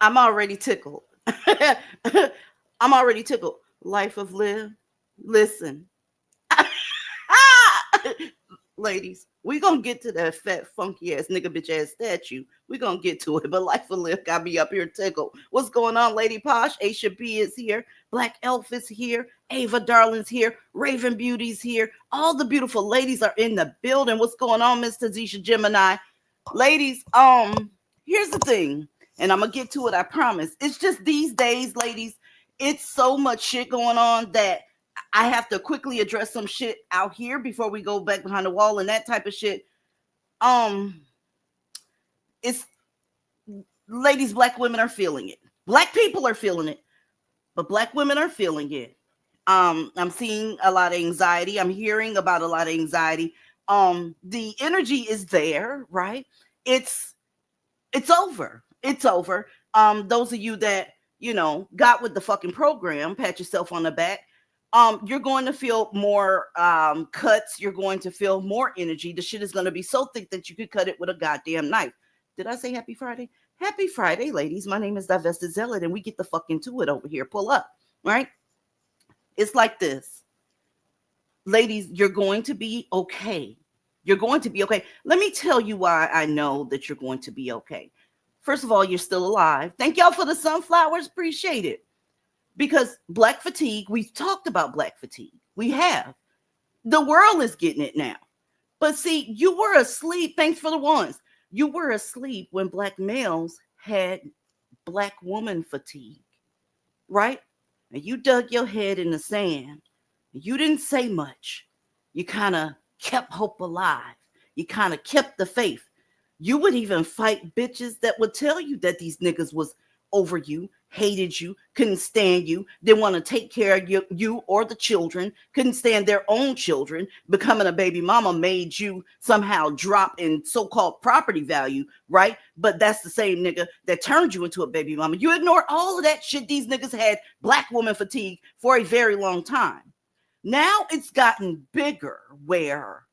I'm already tickled. I'm already tickled. Life of Liv. Listen. Ladies, we gonna get to that fat, funky ass nigga bitch ass statue. We gonna get to it, but Life of Liv got me up here tickled. What's going on, Lady Posh? Aisha B is here. Black Elf is here. Ava Darling's here. Raven Beauty's here. All the beautiful ladies are in the building. What's going on, Miss Tazisha Gemini? Ladies, here's the thing, and I'm gonna get to it, I promise. It's just these days, ladies, it's so much shit going on that I have to quickly address some shit out here before we go back behind the wall and that type of shit. It's ladies, black women are feeling it. Black people are feeling it, but black women are feeling it. I'm seeing a lot of anxiety. I'm hearing about a lot of anxiety. The energy is there, right? It's over. It's over. Those of you that, got with the fucking program, pat yourself on the back. You're going to feel more cuts. You're going to feel more energy. The shit is going to be so thick that you could cut it with a goddamn knife. Did I say happy Friday? Happy Friday, ladies. My name is Divested Zealot, and we get the fuck into it over here. Pull up, right? It's like this. Ladies, you're going to be okay. You're going to be okay. Let me tell you why I know that you're going to be okay. First of all, you're still alive. Thank y'all for the sunflowers. Appreciate it. Because black fatigue, we've talked about black fatigue. We have. The world is getting it now. But see, you were asleep. Thanks for the ones. You were asleep when black males had black woman fatigue, right? And you dug your head in the sand. You didn't say much. You kind of kept hope alive. You kind of kept the faith. You would even fight bitches that would tell you that these niggas was over you, hated you, couldn't stand you, didn't want to take care of you or the children, couldn't stand their own children. Becoming a baby mama made you somehow drop in so-called property value, right? But that's the same nigga that turned you into a baby mama. You ignore all of that shit. These niggas had black woman fatigue for a very long time. Now it's gotten bigger where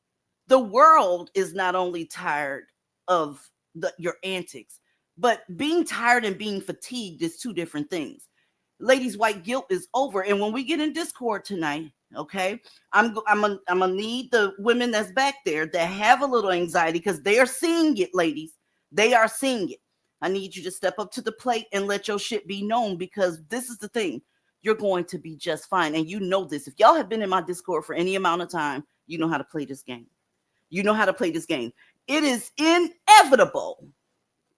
the world is not only tired of your antics, but being tired and being fatigued is two different things. Ladies, white guilt is over. And when we get in Discord tonight, okay, I'm gonna need the women that's back there that have a little anxiety because they are seeing it, ladies. They are seeing it. I need you to step up to the plate and let your shit be known, because this is the thing. You're going to be just fine. And you know this. If y'all have been in my Discord for any amount of time, you know how to play this game. You know how to play this game. It is inevitable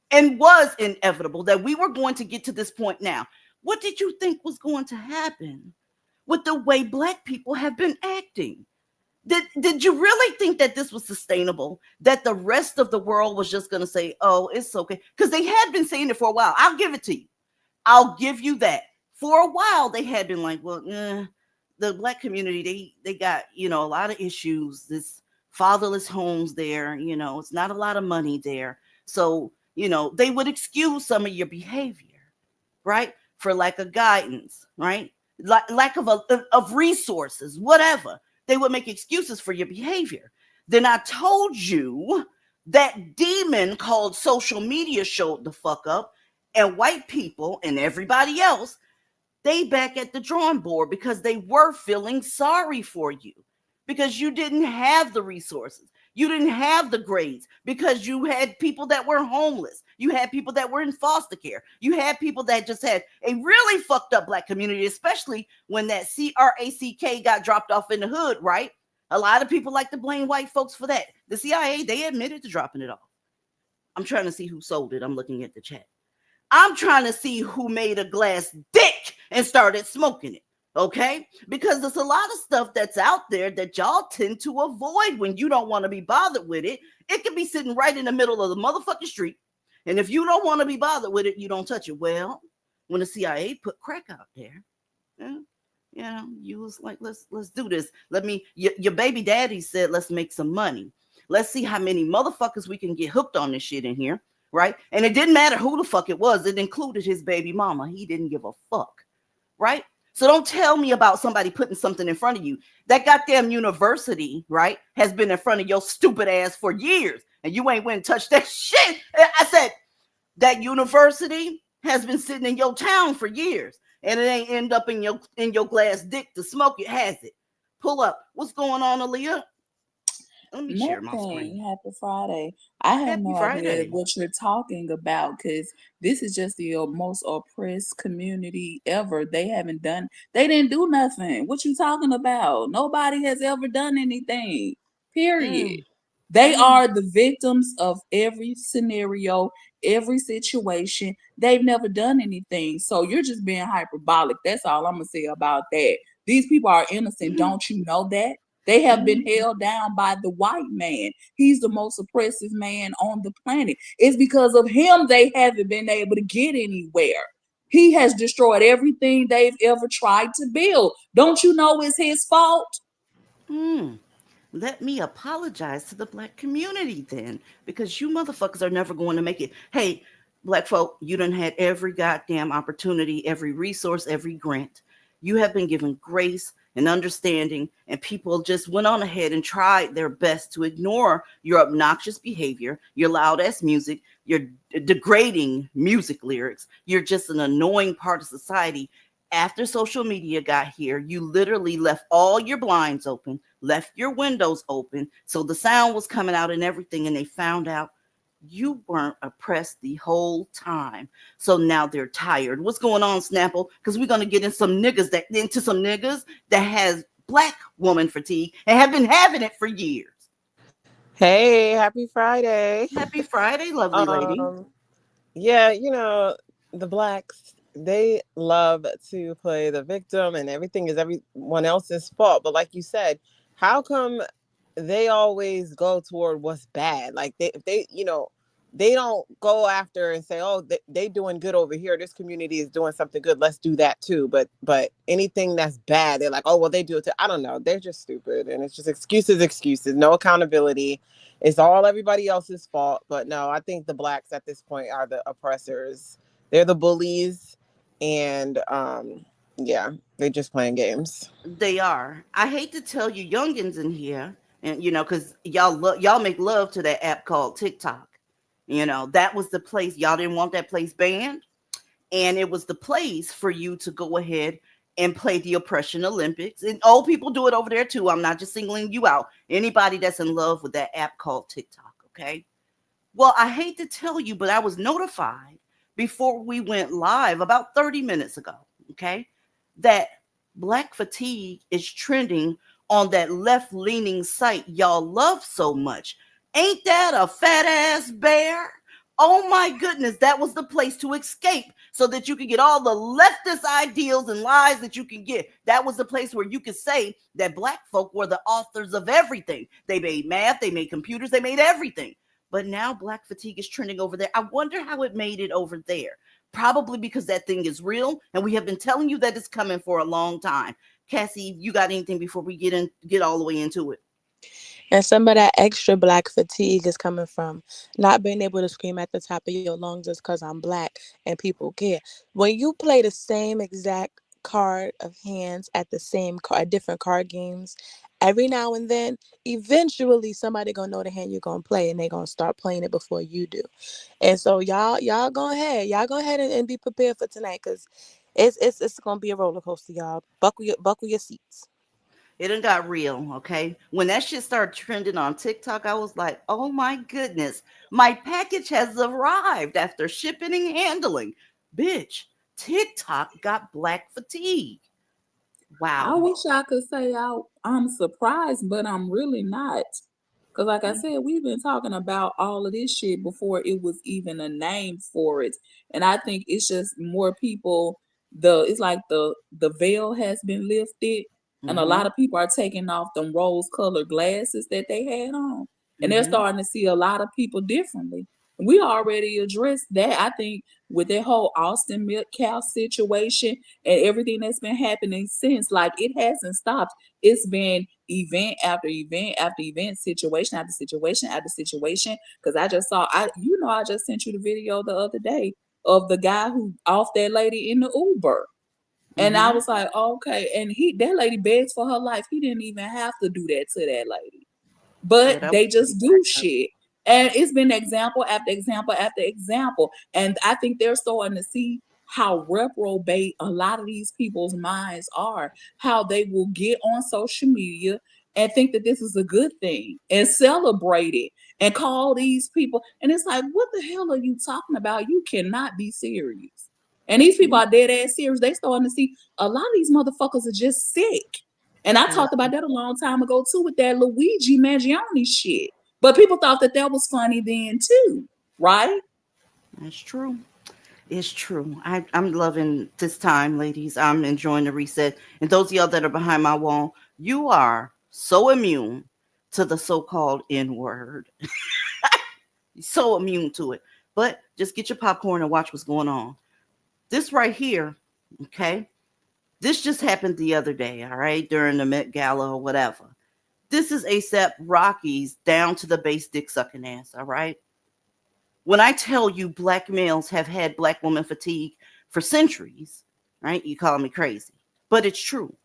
and was inevitable that we were going to get to this point now. What did you think was going to happen with the way black people have been acting? Did you really think that this was sustainable? That the rest of the world was just going to say, oh, it's okay? Because they had been saying it for a while. I'll give it to you. I'll give you that. For a while, they had been like, well, the black community, they got, a lot of issues. This fatherless homes there, it's not a lot of money there. So, they would excuse some of your behavior, right? For lack of guidance, right? Lack of resources, whatever. They would make excuses for your behavior. Then I told you that demon called social media showed the fuck up, and white people and everybody else, they back at the drawing board because they were feeling sorry for you because you didn't have the resources. You didn't have the grades because you had people that were homeless. You had people that were in foster care. You had people that just had a really fucked up black community, especially when that CRACK got dropped off in the hood, right? A lot of people like to blame white folks for that. The CIA, they admitted to dropping it off. I'm trying to see who sold it. I'm looking at the chat. I'm trying to see who made a glass dick and started smoking it. Okay, because there's a lot of stuff that's out there that y'all tend to avoid when you don't want to be bothered with it. It could be sitting right in the middle of the motherfucking street. And if you don't want to be bothered with it, you don't touch it. Well, when the CIA put crack out there, you was like, let's do this. Your baby daddy said, let's make some money. Let's see how many motherfuckers we can get hooked on this shit in here, right? And it didn't matter who the fuck it was. It included his baby mama. He didn't give a fuck, right? So don't tell me about somebody putting something in front of you. That goddamn university, right, has been in front of your stupid ass for years, and you ain't went and touched that shit. I said that university has been sitting in your town for years, and it ain't end up in your glass dick to smoke it, has it? Pull up. What's going on, Aaliyah? Let me share my screen. Happy Friday. I have Happy no Friday. idea what you're talking about, because this is just the most oppressed community ever. They didn't do nothing. What you talking about? Nobody has ever done anything. Period. They are the victims of every scenario, every situation. They've never done anything. So you're just being hyperbolic. That's all I'm going to say about that. These people are innocent. Don't you know that? They have been held down by the white man. He's the most oppressive man on the planet. It's because of him they haven't been able to get anywhere. He has destroyed everything they've ever tried to build. Don't you know it's his fault? Let me apologize to the black community then, because you motherfuckers are never going to make it. Hey, black folk, you done had every goddamn opportunity, every resource, every grant. You have been given grace and understanding, and people just went on ahead and tried their best to ignore your obnoxious behavior, your loud ass music, your degrading music lyrics. You're just an annoying part of society. After social media got here, you literally left all your blinds open, left your windows open, so the sound was coming out and everything, and they found out you weren't oppressed the whole time. So now they're tired. What's going on, Snapple? Because we're going to get into some niggas that has black woman fatigue and have been having it for years. Hey, happy Friday. Happy Friday, lovely lady. Um, yeah, the blacks, they love to play the victim and everything is everyone else's fault. But like you said, how come they always go toward what's bad? Like they don't go after and say, "Oh, they doing good over here. This community is doing something good. Let's do that too." But anything that's bad, they're like, "Oh, well, they do it too." I don't know. They're just stupid, and it's just excuses, no accountability. It's all everybody else's fault. But no, I think the blacks at this point are the oppressors. They're the bullies, and yeah, they're just playing games. They are. I hate to tell you, youngins in here, and because y'all make love to that app called TikTok. That was the place y'all didn't want that place banned, and it was the place for you to go ahead and play the oppression Olympics. And old people do it over there too. I'm not just singling you out. Anybody that's in love with that app called TikTok, okay? Well, I hate to tell you, but I was notified before we went live about 30 minutes ago, okay, that black fatigue is trending on that left leaning site y'all love so much. Ain't that a fat ass bear? Oh my goodness, that was the place to escape so that you could get all the leftist ideals and lies that you can get. That was the place where you could say that black folk were the authors of everything. They made math, they made computers, they made everything. But now black fatigue is trending over there. I wonder how it made it over there. Probably because that thing is real, and we have been telling you that it's coming for a long time. Cassie, you got anything before we get all the way into it? And some of that extra black fatigue is coming from not being able to scream at the top of your lungs just because I'm black and people care. When you play the same exact card of hands at the same at different card games, every now and then, eventually somebody gonna know the hand you're gonna play and they gonna start playing it before you do. And so y'all go ahead and be prepared for tonight because it's gonna be a roller coaster, y'all. Buckle your seats. It done got real, okay? When that shit started trending on TikTok, I was like, oh my goodness, my package has arrived after shipping and handling. Bitch, TikTok got black fatigue. I Wow. wish I could say I'm surprised, but I'm really not. Because, like I said, we've been talking about all of this shit before it was even a name for it. And I think it's just more people, it's like the veil has been lifted, and a Mm-hmm. lot of people are taking off them rose colored glasses that they had on. And they're Mm-hmm. starting to see a lot of people differently. We already addressed that, I think, with that whole Austin milk cow situation and everything that's been happening since. Like, it hasn't stopped. It's been event after event after event, situation after situation after situation. Because I just sent you the video the other day of the guy who off that lady in the Uber. And I Mm-hmm. was like, okay. And that lady begs for her life. He didn't even have to do that to that lady, but Yeah, that they was just do shit. And it's been example after example after example. And I think they're starting to see how reprobate a lot of these people's minds are, how they will get on social media and think that this is a good thing and celebrate it and call these people. And it's like, what the hell are you talking about? You cannot be serious. And these people are dead ass serious. They starting to see a lot of these motherfuckers are just sick. And I yeah, talked about that a long time ago too with that Luigi Mangione shit. But people thought that was funny then too, right? that's true. It's true. I'm loving this time, ladies. I'm enjoying the reset. And those of y'all that are behind my wall, you are so immune to the so-called N word. So immune to it. But just get your popcorn and watch what's going on. This right here, okay? This just happened the other day, all right, during the Met Gala or whatever. This is ASAP Rocky's down to the base dick sucking ass, all right? When I tell you black males have had black woman fatigue for centuries, right? You call me crazy, but it's true.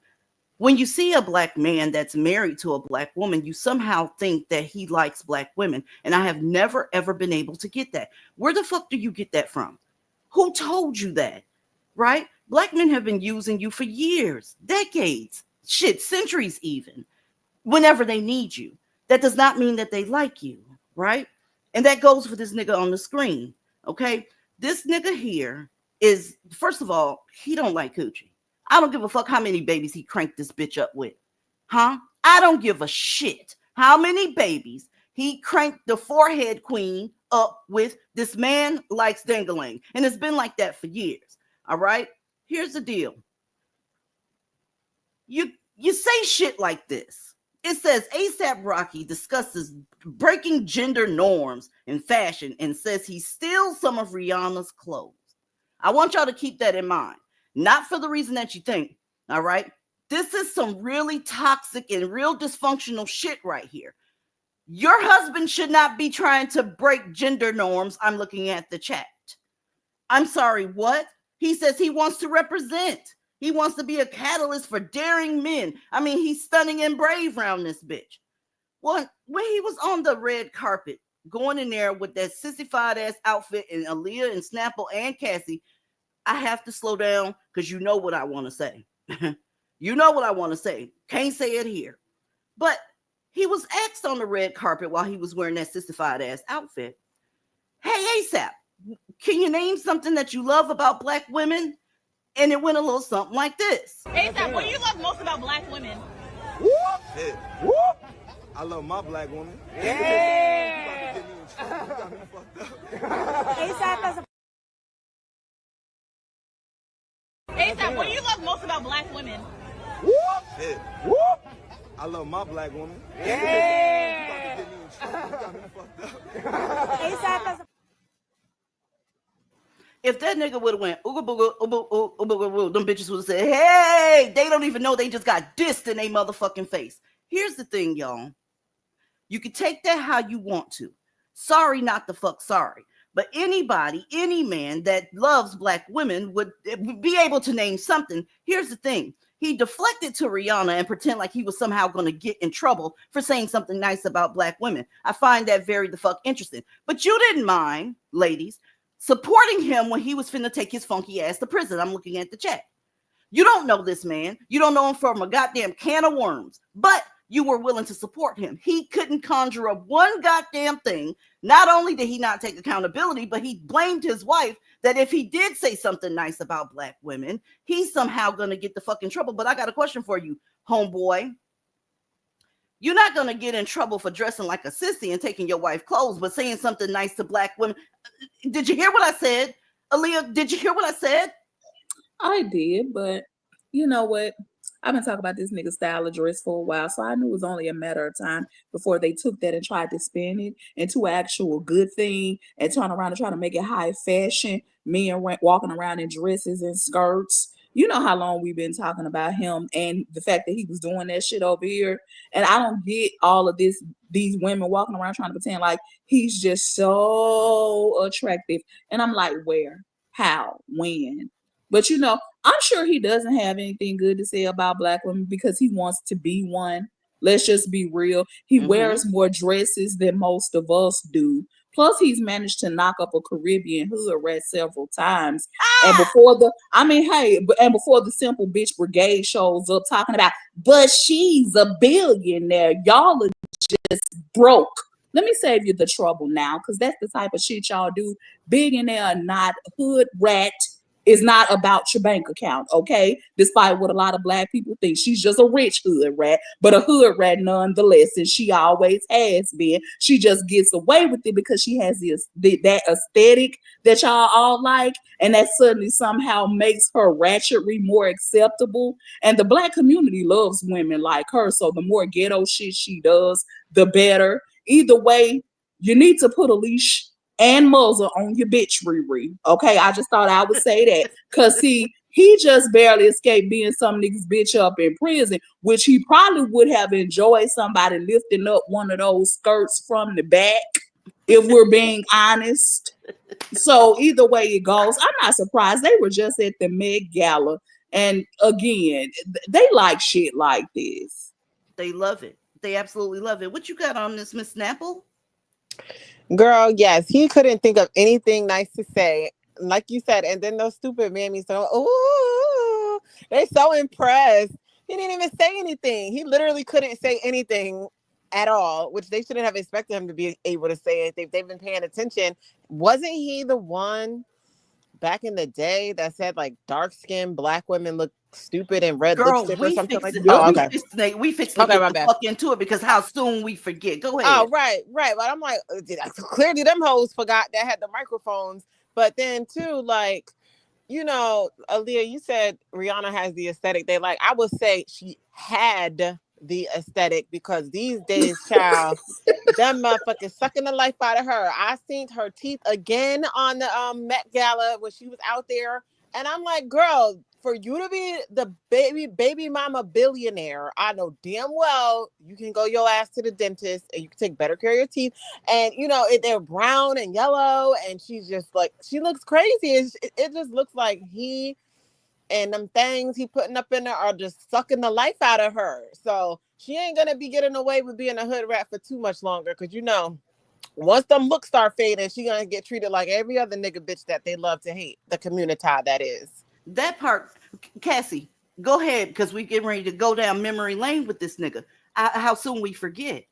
When you see a black man that's married to a black woman, you somehow think that he likes black women. And I have never, ever been able to get that. Where the fuck do you get that from? Who told you that? Right? Black men have been using you for years, decades, shit, centuries even, whenever they need you. That does not mean that they like you, right? And that goes for this nigga on the screen, okay? This nigga here is, first of all, he don't like coochie. I don't give a fuck how many babies he cranked this bitch up with. Huh? I don't give a shit how many babies He cranked the forehead queen up with "this man likes dangling," and it's been like that for years. All right, here's the deal. You say shit like this. It says ASAP Rocky discusses breaking gender norms in fashion and says he steals some of Rihanna's clothes. I want y'all to keep that in mind. Not for the reason that you think. All right. This is some really toxic and real dysfunctional shit right here. Your husband should not be trying to break gender norms. I'm looking at the chat. I'm sorry, what? He says he wants to represent. He wants to be a catalyst for daring men. I mean, he's stunning and brave around this bitch. Well, when he was on the red carpet, going in there with that sissified ass outfit and Aaliyah and Snapple and Cassie, I have to slow down because you know what I want to say. You know what I want to say. Can't say it here. But he was asked on the red carpet while he was wearing that sissified ass outfit, "Hey, ASAP, can you name something that you love about Black women?" And it went a little something like this. ASAP, what do you love most about Black women? Whoop! Shit. Whoop! I love my Black woman. Yeah! You got me fucked up. ASAP, what do you love most about Black women? Whoop! Shit. Whoop! I love my Black woman. Yeah! You got me fucked up. ASAP, If that nigga would have went, ooga booga, ooga ooga ooga, them bitches would have said, "Hey, they don't even know they just got dissed in their motherfucking face." Here's the thing, y'all. You can take that how you want to. Sorry, not the fuck sorry. But anybody, any man that loves Black women would be able to name something. Here's the thing. He deflected to Rihanna and pretend like he was somehow going to get in trouble for saying something nice about Black women. I find that very the fuck interesting. But you didn't mind, ladies, supporting him when he was finna take his funky ass to prison. I'm looking at the chat. You don't know this man. You don't know him from a goddamn can of worms. But you were willing to support him. He couldn't conjure up one goddamn thing. Not only did he not take accountability, but he blamed his wife that if he did say something nice about Black women, he's somehow going to get the fucking trouble. But I got a question for you, homeboy. You're not going to get in trouble for dressing like a sissy and taking your wife's clothes, but saying something nice to Black women. Did you hear what I said? Aaliyah, did you hear what I said? I did, but you know what? I've been talking about this nigga style of dress for a while, so I knew it was only a matter of time before they took that and tried to spin it into an actual good thing and turn around and try to make it high fashion. Men walking around in dresses and skirts. You know how long we've been talking about him and the fact that he was doing that shit over here. And I don't get all of this, these women walking around trying to pretend like he's just so attractive. And I'm like, where? How? When? But you know, I'm sure he doesn't have anything good to say about Black women because he wants to be one. Let's just be real. He wears more dresses than most of us do. Plus, he's managed to knock up a Caribbean hood rat several times. And before the Simple Bitch Brigade shows up talking about, but she's a billionaire. Y'all are just broke. Let me save you the trouble now, because that's the type of shit y'all do. Billionaire or not, hood rat is not about your bank account, okay? Despite what a lot of Black people think. She's just a rich hood rat, but a hood rat nonetheless, and she always has been. She just gets away with it because she has that aesthetic that y'all all like, and that suddenly somehow makes her ratchetry more acceptable. And the Black community loves women like her, so the more ghetto shit she does, the better. Either way, you need to put a leash and muzzle on your bitch, Riri. Okay, I just thought I would say that. Because he just barely escaped being some nigga's bitch up in prison, which he probably would have enjoyed somebody lifting up one of those skirts from the back, if we're being honest. So either way it goes, I'm not surprised. They were just at the Met Gala. And again, they like shit like this. They love it. They absolutely love it. What you got on this, Miss Snapple? Girl, yes, he couldn't think of anything nice to say, like you said. And then those stupid mammies, ooh, they're so impressed. He didn't even say anything. He literally couldn't say anything at all, which they shouldn't have expected him to be able to say anything. If they've been paying attention, wasn't he the one back in the day that said like dark-skinned Black women look stupid and red Girl, lipstick or something like that? Yep. Oh, okay. We fixed to Okay, get my the bad. fuck into it because how soon we forget. Go ahead. Oh, right. But I'm like, clearly them hoes forgot that had the microphones. But then too, like, you know, Aaliyah, you said Rihanna has the aesthetic they like. I would say she had the aesthetic because these days, child, them motherfuckers sucking the life out of her. I seen her teeth again on the Met Gala when she was out there. And I'm like, girl, for you to be the baby mama billionaire, I know damn well you can go your ass to the dentist and you can take better care of your teeth. And you know, they're brown and yellow, and she's just like, she looks crazy. It just looks like he and them things he putting up in there are just sucking the life out of her. So she ain't gonna be getting away with being a hood rat for too much longer, because you know, once them looks start fading, she gonna get treated like every other nigga bitch that they love to hate. The community that is. That part, Cassie, go ahead, because we getting ready to go down memory lane with this nigga. How soon we forget.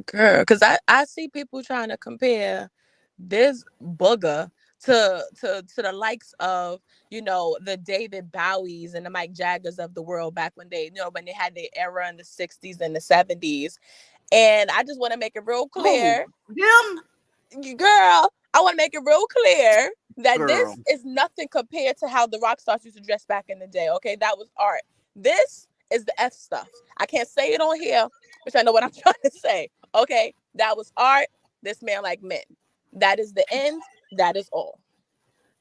Girl, because I see people trying to compare this booger to the likes of, you know, the David Bowies and the Mike Jaggers of the world back when they, you know, when they had their era in the 60s and the 70s. And I just want to make it real clear. Girl, I want to make it real clear that this is nothing compared to how the rock stars used to dress back in the day. Okay, that was art. This is the F stuff. I can't say it on here, which I know what I'm trying to say. Okay, that was art. This man like men. That is the end. That is all.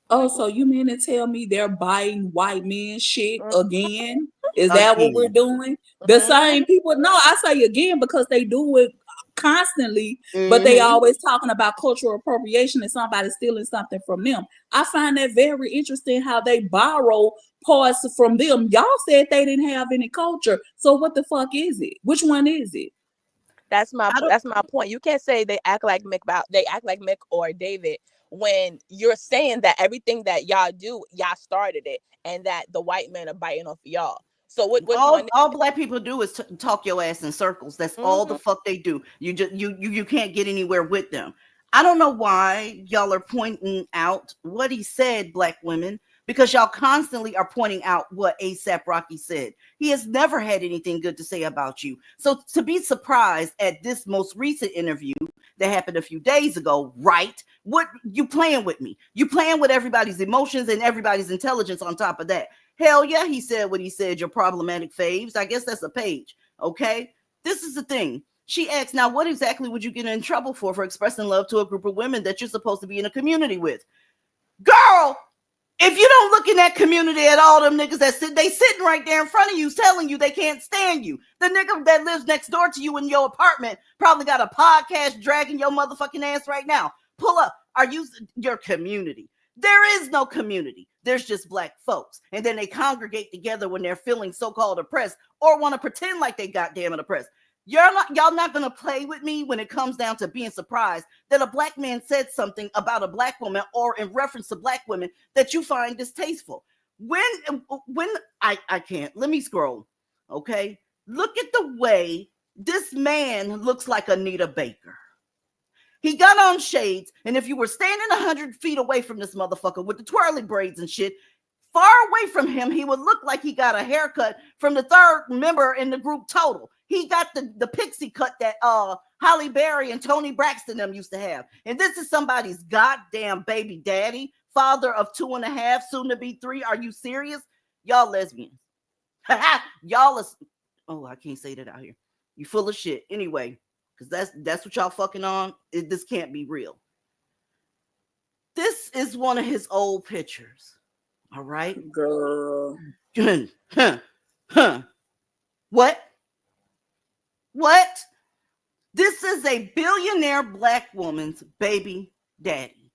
Oh, so you mean to tell me they're buying white men shit again? Is that what we're doing? The same people? No, I say again because they do it constantly, but they always talking about cultural appropriation and somebody stealing something from them. I find that very interesting how they borrow parts from them. Y'all said they didn't have any culture, so what the fuck is it? Which one is it? That's my point. You can't say they act like Mick or David when you're saying that everything that y'all do, y'all started it, and that the white men are biting off of y'all. So all black people do is talk your ass in circles. That's all the fuck they do. You just you can't get anywhere with them. I don't know why y'all are pointing out what he said, black women, because y'all constantly are pointing out what ASAP Rocky said. He has never had anything good to say about you. So to be surprised at this most recent interview that happened a few days ago, right? What you playing with me? You playing with everybody's emotions and everybody's intelligence on top of that. Hell yeah, he said what he said, your problematic faves. I guess that's a page, okay? This is the thing. She asked, now what exactly would you get in trouble for expressing love to a group of women that you're supposed to be in a community with? Girl, if you don't look in that community at all them niggas that they sitting right there in front of you telling you they can't stand you. The nigga that lives next door to you in your apartment probably got a podcast dragging your motherfucking ass right now. Pull up. Are you your community? There is no community. There's just black folks. And then they congregate together when they're feeling so-called oppressed or want to pretend like they goddamn it oppressed. Y'all not going to play with me when it comes down to being surprised that a black man said something about a black woman or in reference to black women that you find distasteful. When I can't, let me scroll. Okay. Look at the way this man looks like Anita Baker. He got on shades, and if you were standing 100 feet away from this motherfucker with the twirly braids and shit, far away from him, he would look like he got a haircut from the third member in the group Total. He got the pixie cut that Holly Berry and Tony Braxton them used to have. And this is somebody's goddamn baby daddy, father of 2.5, soon to be 3. Are you serious? Y'all lesbians. Y'all is, I can't say that out here. You full of shit. Anyway, because that's what y'all fucking on. This can't be real. This is one of his old pictures. All right, girl. What? This is a billionaire black woman's baby daddy.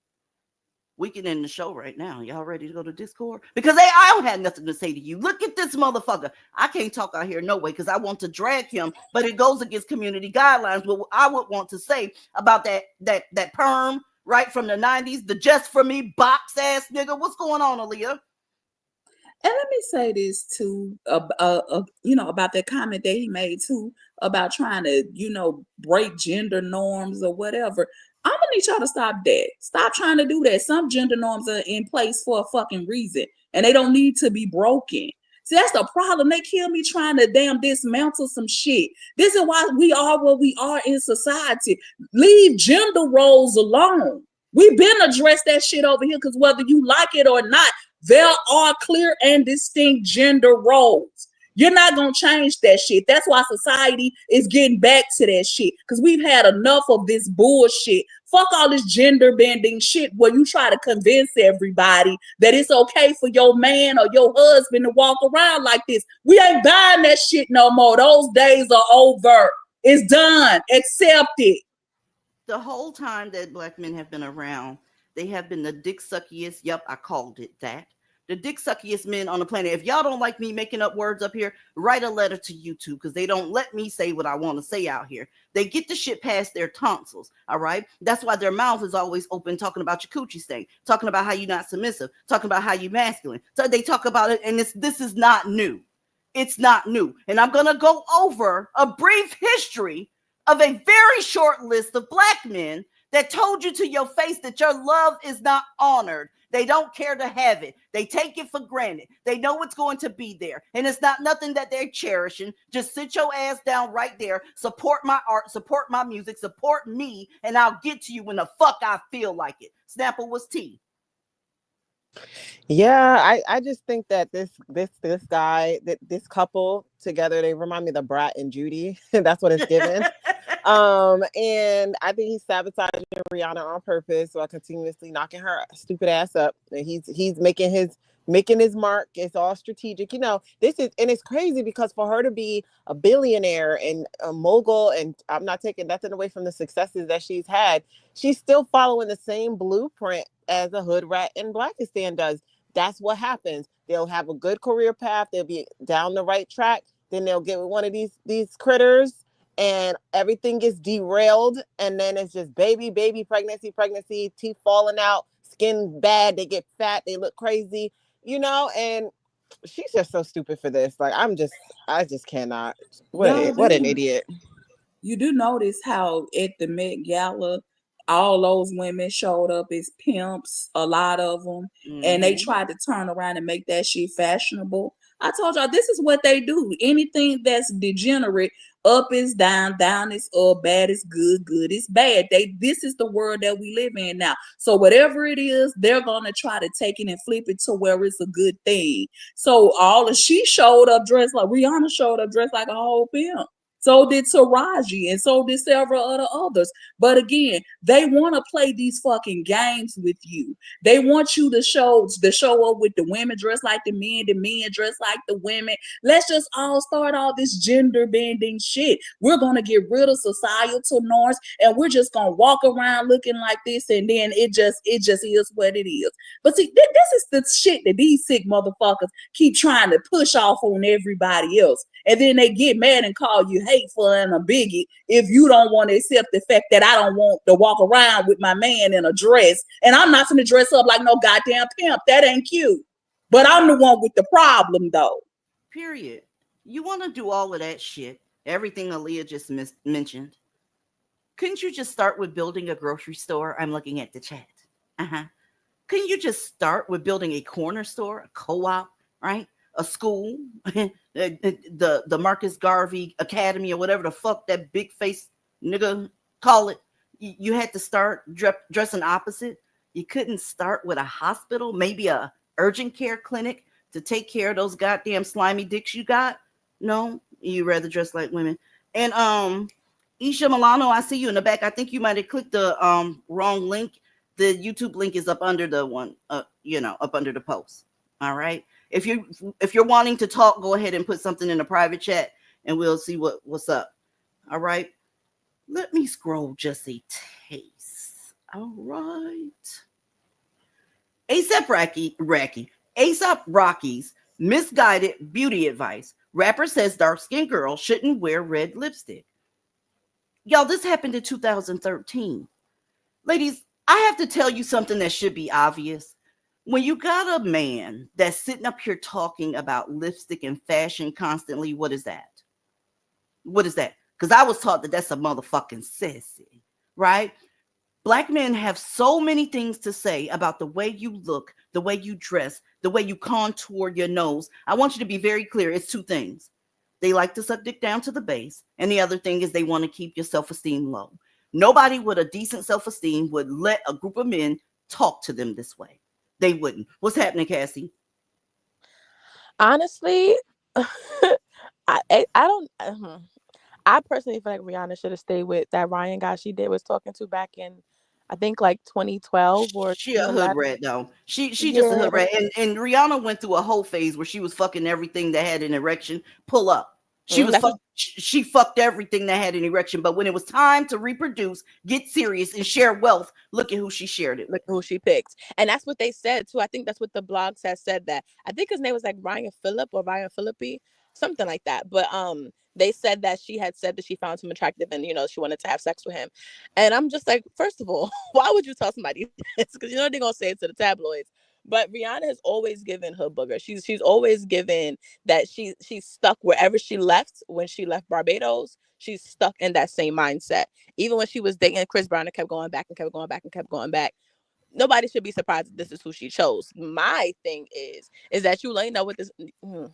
We can end the show right now. Y'all ready to go to Discord? Because I don't have nothing to say to you. Look at this motherfucker. I can't talk out here no way because I want to drag him, but it goes against community guidelines. What I would want to say about that perm right from the 90s, the just for me box ass nigga. What's going on, Aaliyah? And let me say this too, about that comment that he made too, about trying to, break gender norms or whatever. I'm gonna need y'all to stop that. Stop trying to do that. Some gender norms are in place for a fucking reason, and they don't need to be broken. See, that's the problem. They kill me trying to damn dismantle some shit. This is why we are what we are in society. Leave gender roles alone. We've been addressed that shit over here because whether you like it or not, there are clear and distinct gender roles. You're not going to change that shit. That's why society is getting back to that shit because we've had enough of this bullshit. Fuck all this gender bending shit where you try to convince everybody that it's okay for your man or your husband to walk around like this. We ain't buying that shit no more. Those days are over. It's done. Accept it. The whole time that black men have been around, they have been the dick suckiest. Yep, I called it that. The dick suckiest men on the planet. If y'all don't like me making up words up here, write a letter to YouTube because they don't let me say what I want to say out here. They get the shit past their tonsils, all right? That's why their mouth is always open, talking about your coochie stain, talking about how you're not submissive, talking about how you masculine. So they talk about it, and this is not new. It's not new. And I'm going to go over a brief history of a very short list of black men that told you to your face that your love is not honored. They don't care to have it. They take it for granted. They know it's going to be there. And it's not nothing that they're cherishing. Just sit your ass down right there. Support my art. Support my music. Support me. And I'll get to you when the fuck I feel like it. Snapple was T. Yeah, I just think that this guy, this couple together, they remind me of the Brat and Judy. That's what it's given. And I think he's sabotaging Rihanna on purpose while continuously knocking her stupid ass up. And he's making his mark. It's all strategic. You know, it's crazy because for her to be a billionaire and a mogul, and I'm not taking nothing away from the successes that she's had, she's still following the same blueprint as a hood rat in Blackistan does. That's what happens. They'll have a good career path. They'll be down the right track. Then they'll get with one of these critters and everything gets derailed. And then it's just baby, pregnancy, teeth falling out, skin bad. They get fat. They look crazy, you know, and she's just so stupid for this. Like, I just cannot. What an idiot. You do notice how at the Met Gala, all those women showed up as pimps, a lot of them, and they tried to turn around and make that shit fashionable. I told y'all, this is what they do. Anything that's degenerate, up is down, down is up, bad is good, good is bad. This is the world that we live in now. So whatever it is, they're gonna try to take it and flip it to where it's a good thing. So she showed up dressed like Rihanna showed up dressed like a whole pimp. So did Taraji, and so did several other others. But again, they want to play these fucking games with you. They want you to show up with the women dressed like the men dressed like the women. Let's just all start all this gender bending shit. We're gonna get rid of societal norms, and we're just gonna walk around looking like this, and then it just is what it is. But see, this is the shit that these sick motherfuckers keep trying to push off on everybody else. And then they get mad and call you hateful and a bigot if you don't want to accept the fact that I don't want to walk around with my man in a dress. And I'm not going to dress up like no goddamn pimp. That ain't cute. But I'm the one with the problem, though. Period. You want to do all of that shit, everything Aaliyah just mentioned. Couldn't you just start with building a grocery store? I'm looking at the chat. Couldn't you just start with building a corner store, a co-op, right? A school, the Marcus Garvey Academy or whatever the fuck that big face nigga call it. You had to start dressing opposite. You couldn't start with a hospital, maybe a urgent care clinic to take care of those goddamn slimy dicks you got. No, you rather dress like women. And Isha Milano, I see you in the back. I think you might have clicked the wrong link. The YouTube link is up under the one, up under the post. All right. If you're wanting to talk, go ahead and put something in the private chat and we'll see what's up. All right. Let me scroll just a taste. All right. A$AP Rocky's misguided beauty advice. Rapper says dark-skinned girls shouldn't wear red lipstick. Y'all, this happened in 2013. Ladies, I have to tell you something that should be obvious. When you got a man that's sitting up here talking about lipstick and fashion constantly, what is that? What is that? Because I was taught that that's a motherfucking sissy, right? Black men have so many things to say about the way you look, the way you dress, the way you contour your nose. I want you to be very clear. It's two things. They like to suck dick down to the base. And the other thing is they want to keep your self-esteem low. Nobody with a decent self-esteem would let a group of men talk to them this way. They wouldn't. What's happening, Cassie? Honestly, I don't. I personally feel like Rihanna should have stayed with that Ryan guy she was talking to back in, I think like 2012 or She a hood 2011. rat though. She just a Yeah, hood rat. And Rihanna went through a whole phase where she was fucking everything that had an erection. Pull up. that's She fucked everything that had an erection. But when it was time to reproduce, get serious, and share wealth, look at who she shared it with. look who she picked, and that's what they said too. I think that's what the blogs has said. That I think his name was like Ryan Phillip or Ryan Philippi, something like that. But they said that she had said that she found him attractive and she wanted to have sex with him. And I'm just like, first of all, why would you tell somebody this? Because they're gonna say it to the tabloids. But Rihanna has always given her booger. She's always given that she's stuck wherever she left. When she left Barbados, she's stuck in that same mindset. Even when she was dating Chris Brown and kept going back and kept going back and kept going back. Nobody should be surprised that this is who she chose. My thing is that you laying up with this.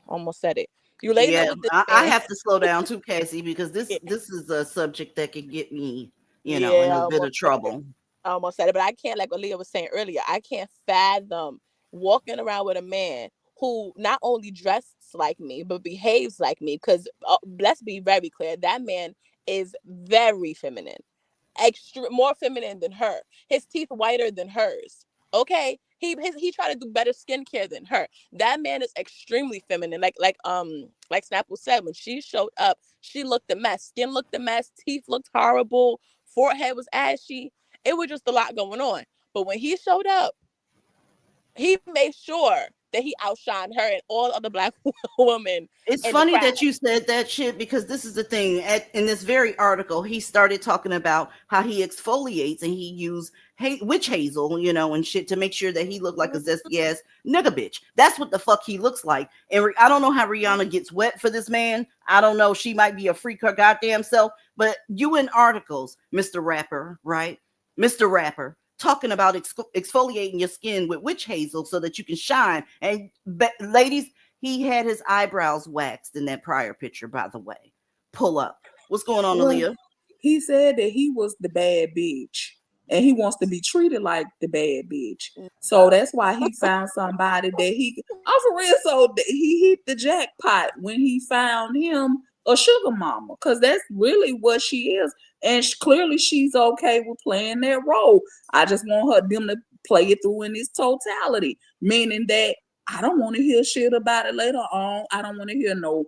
Almost said it. You laying up Yeah, with this I man. have to slow down too, Cassie, because this Yeah, is a subject that can get me, in yeah, a bit of trouble. I almost said it, but I can't, like what Leah was saying earlier, I can't fathom walking around with a man who not only dresses like me, but behaves like me. Because let's be very clear, that man is very feminine, more feminine than her. His teeth whiter than hers. Okay, he tried to do better skincare than her. That man is extremely feminine. Like Snapple said, when she showed up, she looked a mess. Skin looked a mess. Teeth looked horrible. Forehead was ashy. It was just a lot going on. But when he showed up, he made sure that he outshined her and all other black women It's in the funny crowd. that you said that shit, because this is the thing. In this very article, he started talking about how he exfoliates and he used witch hazel, and shit to make sure that he looked like a zesty ass nigga bitch. That's what the fuck he looks like. And I don't know how Rihanna gets wet for this man. I don't know. She might be a freak her goddamn self. But you in articles, Mr. Rapper, right? Mr. Rapper, talking about exfoliating your skin with witch hazel so that you can shine. And ladies, he had his eyebrows waxed in that prior picture, by the way. Pull up. What's going on, Well, Aaliyah? he said that he was the bad bitch and he wants to be treated like the bad bitch. So that's why he found somebody that I'm for real. So he hit the jackpot when he found him a sugar mama, because that's really what she is. And clearly she's okay with playing that role. I just want them to play it through in its totality, meaning that I don't want to hear shit about it later on. I don't want to hear no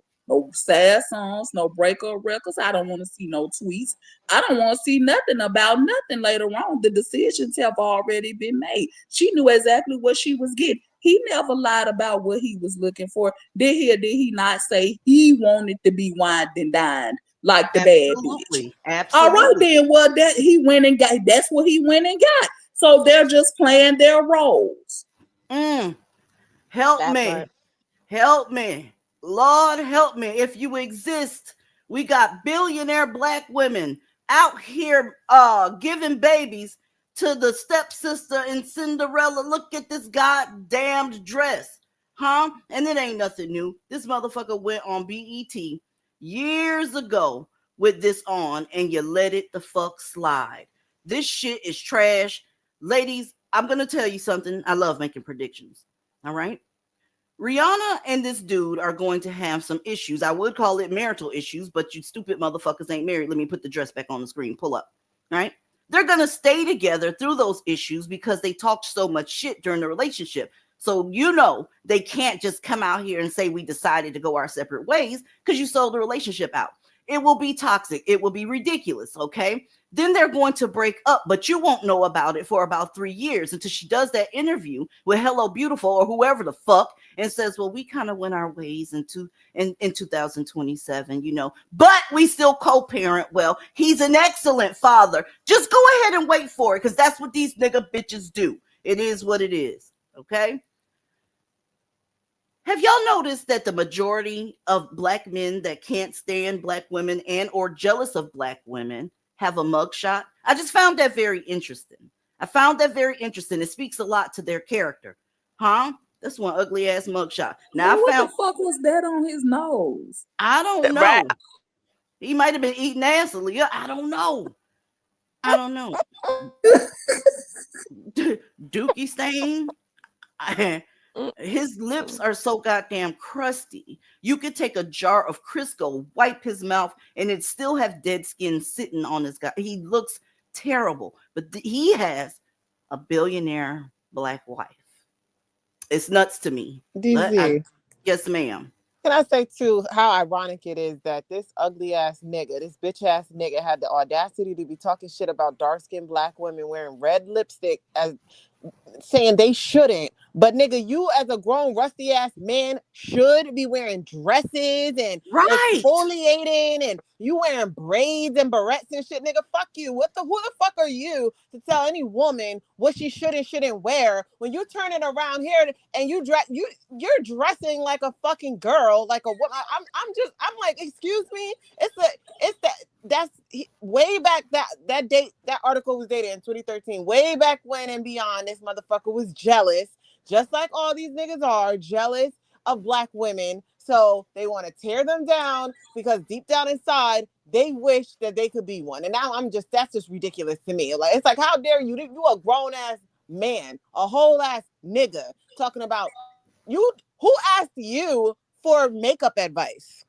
sad songs, no breakup records. I don't want to see no tweets. I don't want to see nothing about nothing later on. The decisions have already been made. She knew exactly what she was getting. He never lied about what he was looking for. Did he not say he wanted to be wined and dined like the bad bitch? Absolutely. All right, then. Well, that he went and got. That's what he went and got. So they're just playing their roles. Help That me. part. Help me. Lord, help me. If you exist, we got billionaire black women out here giving babies to the stepsister in Cinderella. Look at this goddamned dress. Huh? And it ain't nothing new. This motherfucker went on BET years ago with this on, and you let it the fuck slide. This shit is trash. Ladies, I'm going to tell you something. I love making predictions. All right? Rihanna and this dude are going to have some issues. I would call it marital issues, but you stupid motherfuckers ain't married. Let me put the dress back on the screen. Pull up. All right? They're going to stay together through those issues because they talked so much shit during the relationship. So, they can't just come out here and say we decided to go our separate ways because you sold the relationship out. It will be toxic. It will be ridiculous. Okay. Then they're going to break up, but you won't know about it for about 3 years until she does that interview with Hello Beautiful or whoever the fuck and says, well, we kind of went our ways in 2027, but we still co-parent. Well, he's an excellent father. Just go ahead and wait for it because that's what these nigga bitches do. It is what it is. Okay. Have y'all noticed that the majority of black men that can't stand black women and or jealous of black women have a mugshot? I just found that very interesting. It speaks a lot to their character. Huh? That's one ugly ass mugshot. Well, Now I what the found, fuck was that on his nose? I don't Right. know. He might have been eating ass, Aaliyah. I don't know. Dookie stain. His lips are so goddamn crusty. You could take a jar of Crisco, wipe his mouth, and it still have dead skin sitting on his guy. He looks terrible, but he has a billionaire black wife. It's nuts to me. DZ. Yes, ma'am. Can I say too how ironic it is that this ugly ass nigga, this bitch ass nigga, had the audacity to be talking shit about dark skinned black women wearing red lipstick as saying they shouldn't. But nigga, you as a grown rusty ass man should be wearing dresses and Right. exfoliating, and you wearing braids and barrettes and shit. Nigga, fuck you. Who the fuck are you to tell any woman what she should and shouldn't wear when you turn it around here and you're dressing like a fucking girl, like a woman. I'm like, excuse me. That's way back that date, that article was dated in 2013, way back when and beyond. This motherfucker was jealous, just like all these niggas are jealous of black women. So they want to tear them down because deep down inside, they wish that they could be one. And now that's just ridiculous to me. Like, it's like, how dare you? You a grown ass man, a whole ass nigga talking about you. Who asked you for makeup advice?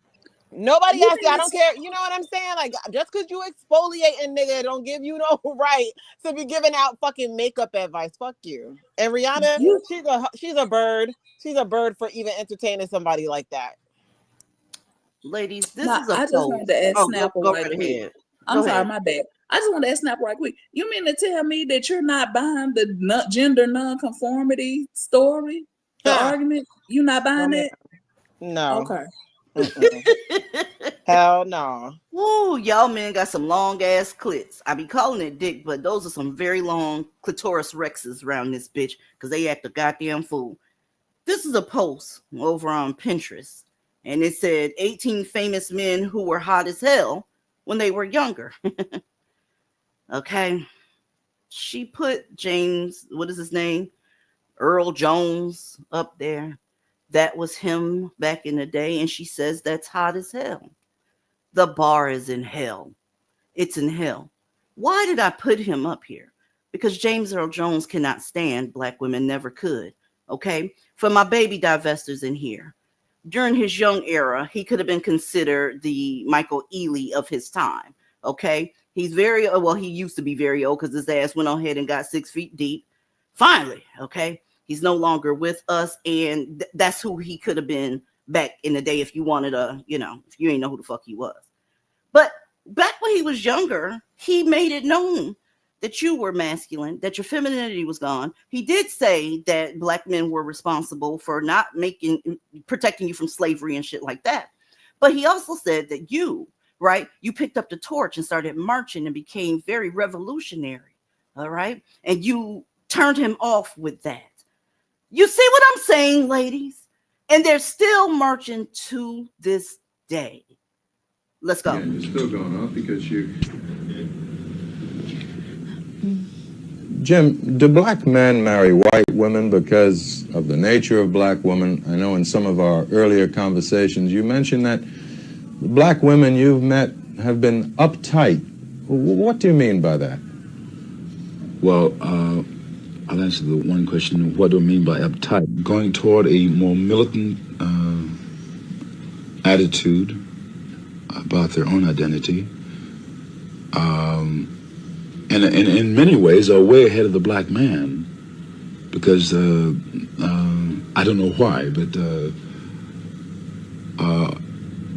Nobody asked you. I don't care. You know what I'm saying? Like, just because you exfoliating, nigga, don't give you no right to be giving out fucking makeup advice. Fuck you. And Rihanna, she's a bird. She's a bird for even entertaining somebody like that. Ladies, this Now, is a I just wanted to ask Snapple go right right quick. ahead. I'm Go sorry, ahead. my bad. I just want to ask Snapple right quick. You mean to tell me that you're not buying the gender nonconformity story? The argument? You not buying it? No. Okay. Hell no. Woo, y'all men got some long ass clits. I be calling it dick, but those are some very long clitoris rexes around this bitch because they act a goddamn fool. This is a post over on Pinterest, and it said 18 famous men who were hot as hell when they were younger. Okay. She put James, what is his name? Earl Jones up there. That was him back in the day, and she says that's hot as hell. The bar is in hell. It's in hell. Why did I put him up here? Because James Earl Jones cannot stand black women, never could. Okay? For my baby divestors in here, during his young era, he could have been considered the Michael Ealy of his time. Okay? He's very, well, he used to be very old because his ass went ahead and got 6 feet deep. Finally, okay? He's no longer with us, and that's who he could have been back in the day if you wanted if you ain't know who the fuck he was. But back when he was younger, he made it known that you were masculine, that your femininity was gone. He did say that black men were responsible for not protecting you from slavery and shit like that. But he also said that you picked up the torch and started marching and became very revolutionary. All right. And you turned him off with that. You see what I'm saying, ladies? And they're still marching to this day. Let's go. Yeah, you're still going off because you... Jim, do black men marry white women because of the nature of black women? I know in some of our earlier conversations you mentioned that the black women you've met have been uptight. What do you mean by that? Well, I'll answer the one question, what do I mean by uptight? Going toward a more militant attitude about their own identity. And in many ways are way ahead of the black man because I don't know why, but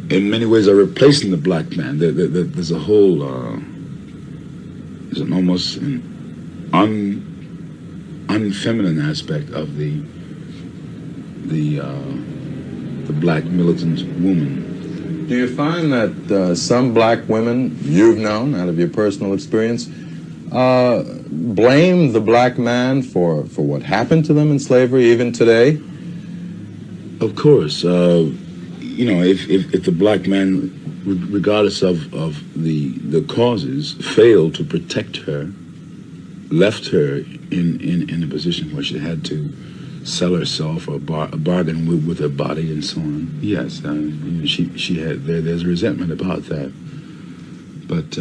in many ways are replacing the black man. There's a whole, there's an almost unfeminine aspect of the black militant woman. Do you find that some black women you've known out of your personal experience blame the black man for what happened to them in slavery even today? Of course. If the black man, regardless of the causes, failed to protect her, left her in a position where she had to sell herself or bargain with her body and so on. Yes, she had there's resentment about that, but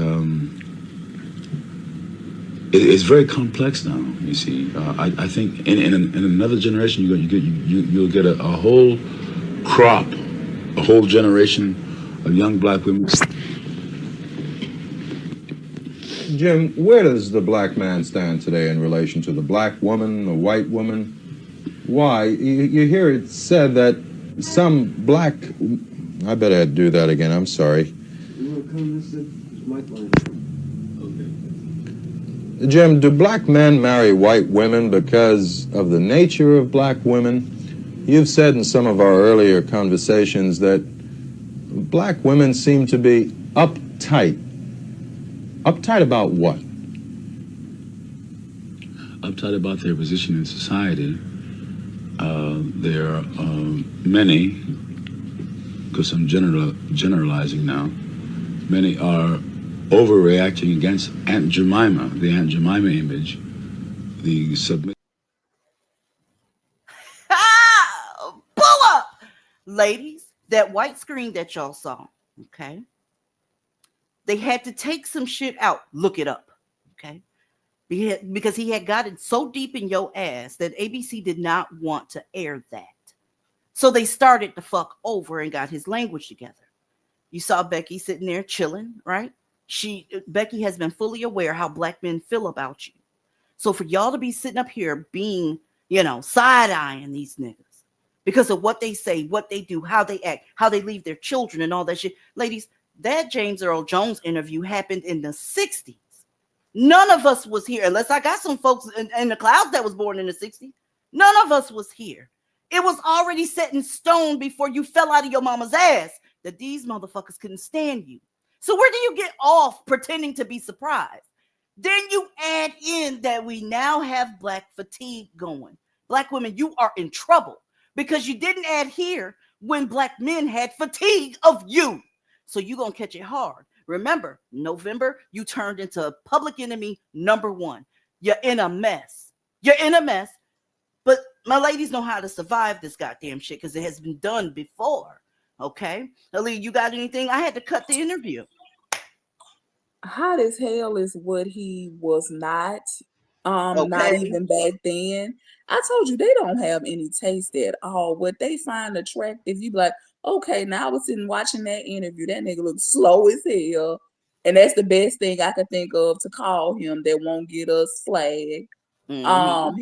it's very complex now. You see, I think in another generation you'll get a whole crop, a whole generation of young black women. Jim, where does the black man stand today in relation to the black woman, the white woman? Why? You hear it said that some black... I better do that again, I'm sorry. Jim, do black men marry white women because of the nature of black women? You've said in some of our earlier conversations that black women seem to be uptight. Uptight about what? Uptight about their position in society. There are many, because I'm generalizing now, many are overreacting against Aunt Jemima, the Aunt Jemima image, the submit. Pull up! Ladies, that white screen that y'all saw, okay? They had to take some shit out. Look it up, okay? Because he had got it so deep in your ass that ABC did not want to air that. So they started to fuck over and got his language together. You saw Becky sitting there chilling, right? Becky has been fully aware how black men feel about you. So for y'all to be sitting up here being, side-eyeing these niggas because of what they say, what they do, how they act, how they leave their children and all that shit. Ladies, that James Earl Jones interview happened in the 60s. None of us was here, unless I got some folks in the clouds that was born in the 60s. None of us was here. It was already set in stone before you fell out of your mama's ass that these motherfuckers couldn't stand you. So where do you get off pretending to be surprised? Then you add in that we now have black fatigue going. Black women, you are in trouble because you didn't adhere when black men had fatigue of you. So you're going to catch it hard. Remember, November, you turned into public enemy number one. You're in a mess. You're in a mess. But my ladies know how to survive this goddamn shit because it has been done before. Okay? Ali, you got anything? I had to cut the interview. Hot as hell is what he was not. Not even back then. I told you they don't have any taste at all. What they find attractive, you be like, okay, now I was sitting watching that interview. That nigga looks slow as hell. And that's the best thing I could think of to call him that won't get us flagged. Mm-hmm.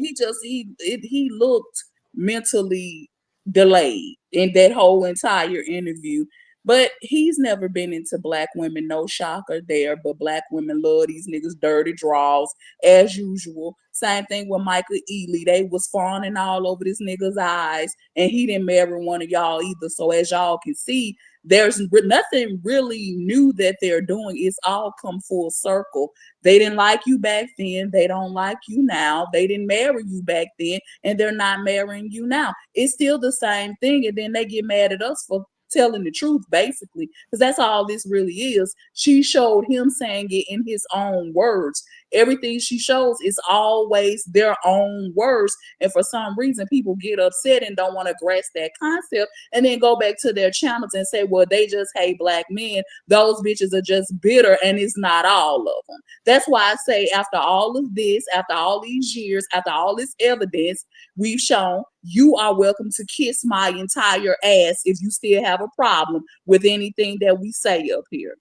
He looked mentally delayed in that whole entire interview. But he's never been into black women, no shocker there. But black women love these niggas dirty draws as usual. Same thing with Michael Ealy. They was fawning all over this nigga's eyes, and he didn't marry one of y'all either. So as y'all can see, there's nothing really new that they're doing. It's all come full circle. They didn't like you back then. They don't like you now. They didn't marry you back then, and they're not marrying you now. It's still the same thing, and then they get mad at us for telling the truth, basically, because that's all this really is. She showed him saying it in his own words. Everything she shows is always their own words, and for some reason people get upset and don't want to grasp that concept and then go back to their channels and say, well, they just hate black men. Those bitches are just bitter, and it's not all of them. That's why I say, after all of this, after all these years, after all this evidence we've shown, you are welcome to kiss my entire ass if you still have a problem with anything that we say up here.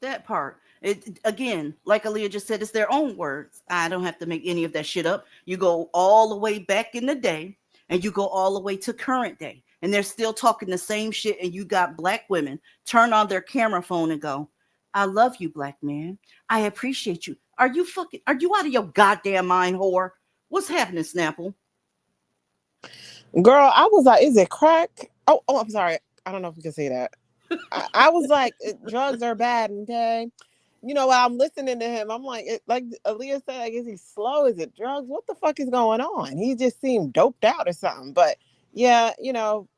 That part. It, again, like Aaliyah just said, it's their own words. I don't have to make any of that shit up. You go all the way back in the day, and you go all the way to current day, and they're still talking the same shit, and you got black women turn on their camera phone and go, I love you, black man. I appreciate you. Are you out of your goddamn mind, whore? What's happening, Snapple? Girl, I was like, is it crack? Oh, I'm sorry. I don't know if we can say that. I was like, drugs are bad, okay? You know, while I'm listening to him, I'm like, like Aaliyah said, like, is he slow? Is it drugs? What the fuck is going on? He just seemed doped out or something. But yeah, you know,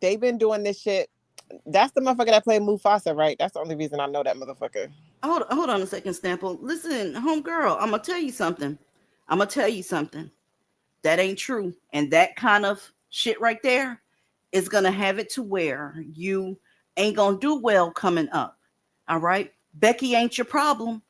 they've been doing this shit. That's the motherfucker that played Mufasa, right? That's the only reason I know that motherfucker. Hold on a second, Snapple. Listen, homegirl, I'm gonna tell you something. That ain't true. And that kind of shit right there is going to have it to where you ain't going to do well coming up. All right. Becky ain't your problem.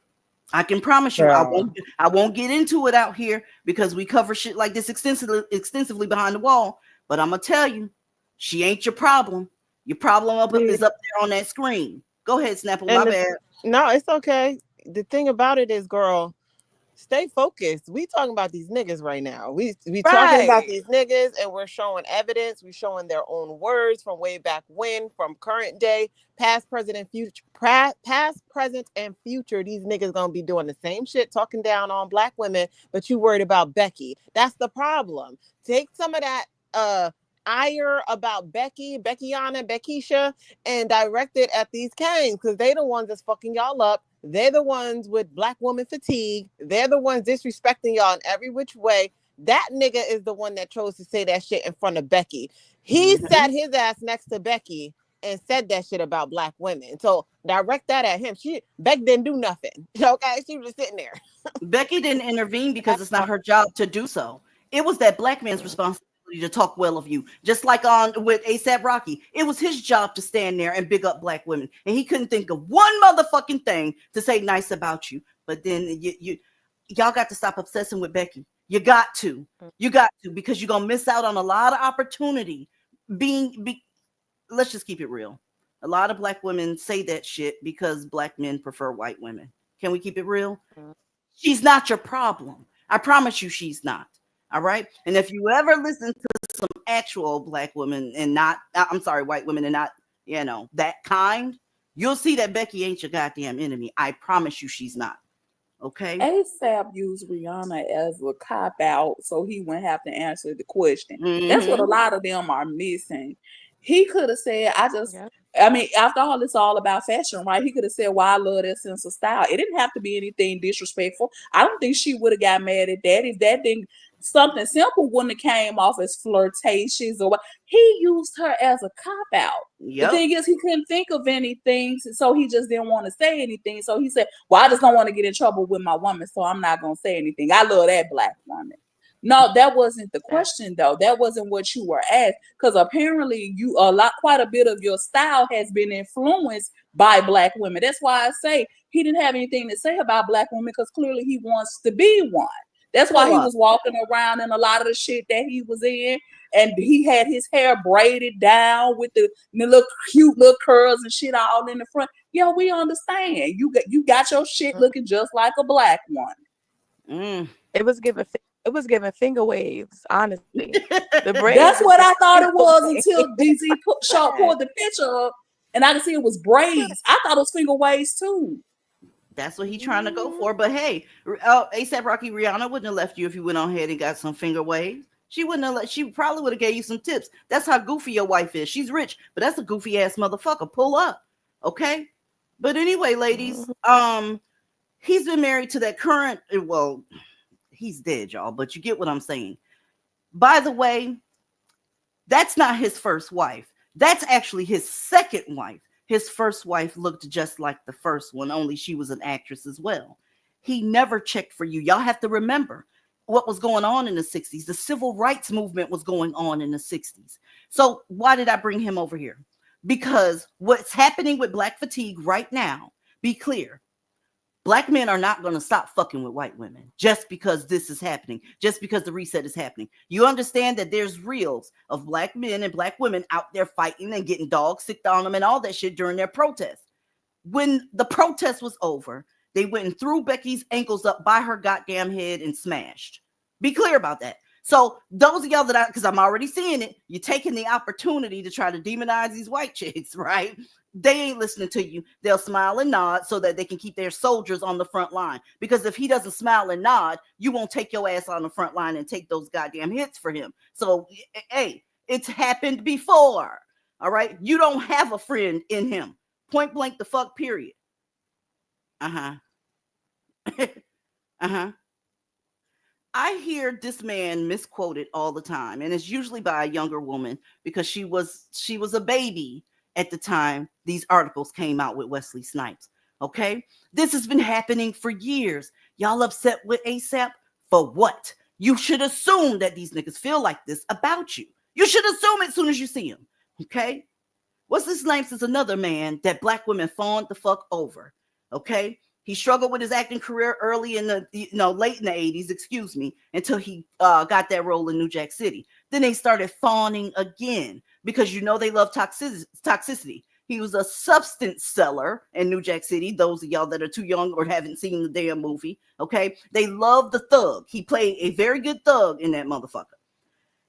I can promise you, I won't get into it out here because we cover shit like this extensively behind the wall. But I'm gonna tell you, she ain't your problem. Your problem is up there on that screen. Go ahead, Snapple. My bad. No, it's okay. The thing about it is, girl, stay focused. We talking about these niggas right now. We talking about these niggas, and we're showing evidence. We're showing their own words from way back when, from current day, past, present, and future. Past, present, and future. These niggas gonna be doing the same shit, talking down on black women, but you worried about Becky. That's the problem. Take some of that ire about Beckyana, Beckisha, and direct it at these kangs, because they the ones that's fucking y'all up. They're the ones with black woman fatigue. They're the ones disrespecting y'all in every which way. That nigga is the one that chose to say that shit in front of Becky. He sat his ass next to Becky and said that shit about black women. So direct that at him. Beck didn't do nothing. Okay, she was just sitting there. Becky didn't intervene because it's not her job to do so. It was that black man's responsibility to talk well of you. Just like on with ASAP Rocky, it was his job to stand there and big up black women, and he couldn't think of one motherfucking thing to say nice about you. But then y'all got to stop obsessing with Becky. You got to, because you're gonna miss out on a lot of opportunity. Let's just keep it real. A lot of black women say that shit because black men prefer white women. Can we keep it real? She's not your problem. I promise you, she's not. All right. And if you ever listen to some actual black women and not, I'm sorry, white women and not, that kind, you'll see that Becky ain't your goddamn enemy. I promise you she's not. Okay. ASAP used Rihanna as a cop out so he wouldn't have to answer the question. That's what a lot of them are missing. He could have said, after all, it's all about fashion, right? He could have said, well, I love that sense of style. It didn't have to be anything disrespectful. I don't think she would have got mad at that. If that didn't, something simple wouldn't have came off as flirtatious or what. He used her as a cop out. The thing is, he couldn't think of anything, so he just didn't want to say anything. So he said, well, I just don't want to get in trouble with my woman, so I'm not going to say anything. I love that black woman. No, that wasn't the question, though. That wasn't what you were asked, because apparently quite a bit of your style has been influenced by black women. That's why I say he didn't have anything to say about black women, because clearly he wants to be one. That's why he was walking around in a lot of the shit that he was in, and he had his hair braided down with the little cute little curls and shit all in the front. Yeah, we understand. You got your shit looking just like a black one. It was giving finger waves, honestly. That's what I thought it was until DZ pulled the picture up and I could see it was braids. I thought it was finger waves too. That's what he's trying to go for. But hey, ASAP Rocky, Rihanna wouldn't have left you if you went on ahead and got some finger waves. She wouldn't have. She probably would have gave you some tips. That's how goofy your wife is. She's rich, but that's a goofy ass motherfucker. Pull up, okay? But anyway, ladies, he's been married to that current. Well, he's dead, y'all. But you get what I'm saying. By the way, that's not his first wife. That's actually his second wife. His first wife looked just like the first one, only she was an actress as well. He never checked for you. Y'all have to remember what was going on in the 60s. The civil rights movement was going on in the 60s. So why did I bring him over here? Because what's happening with black fatigue right now, be clear, black men are not going to stop fucking with white women just because this is happening, just because the reset is happening. You understand that there's reels of black men and black women out there fighting and getting dogs sicked on them and all that shit during their protest. When the protest was over, they went and threw Becky's ankles up by her goddamn head and smashed. Be clear about that. So those of y'all because I'm already seeing it, you're taking the opportunity to try to demonize these white chicks, right? They ain't listening to you. They'll smile and nod so that they can keep their soldiers on the front line. Because if he doesn't smile and nod, you won't take your ass on the front line and take those goddamn hits for him. So, hey, it's happened before. All right? You don't have a friend in him. Point blank the fuck, period. I hear this man misquoted all the time, and it's usually by a younger woman because she was a baby at the time these articles came out with Wesley Snipes. Okay, this has been happening for years. Y'all upset with ASAP for what? You should assume that these niggas feel like this about you. You should assume it as soon as you see him. Okay? Wesley Snipes is another man that black women fawned the fuck over. Okay? He struggled with his acting career early in the, late in the 80s, excuse me, until he got that role in New Jack City. Then they started fawning again because they love toxicity. He was a substance seller in New Jack City. Those of y'all that are too young or haven't seen the damn movie, okay? They love the thug. He played a very good thug in that motherfucker.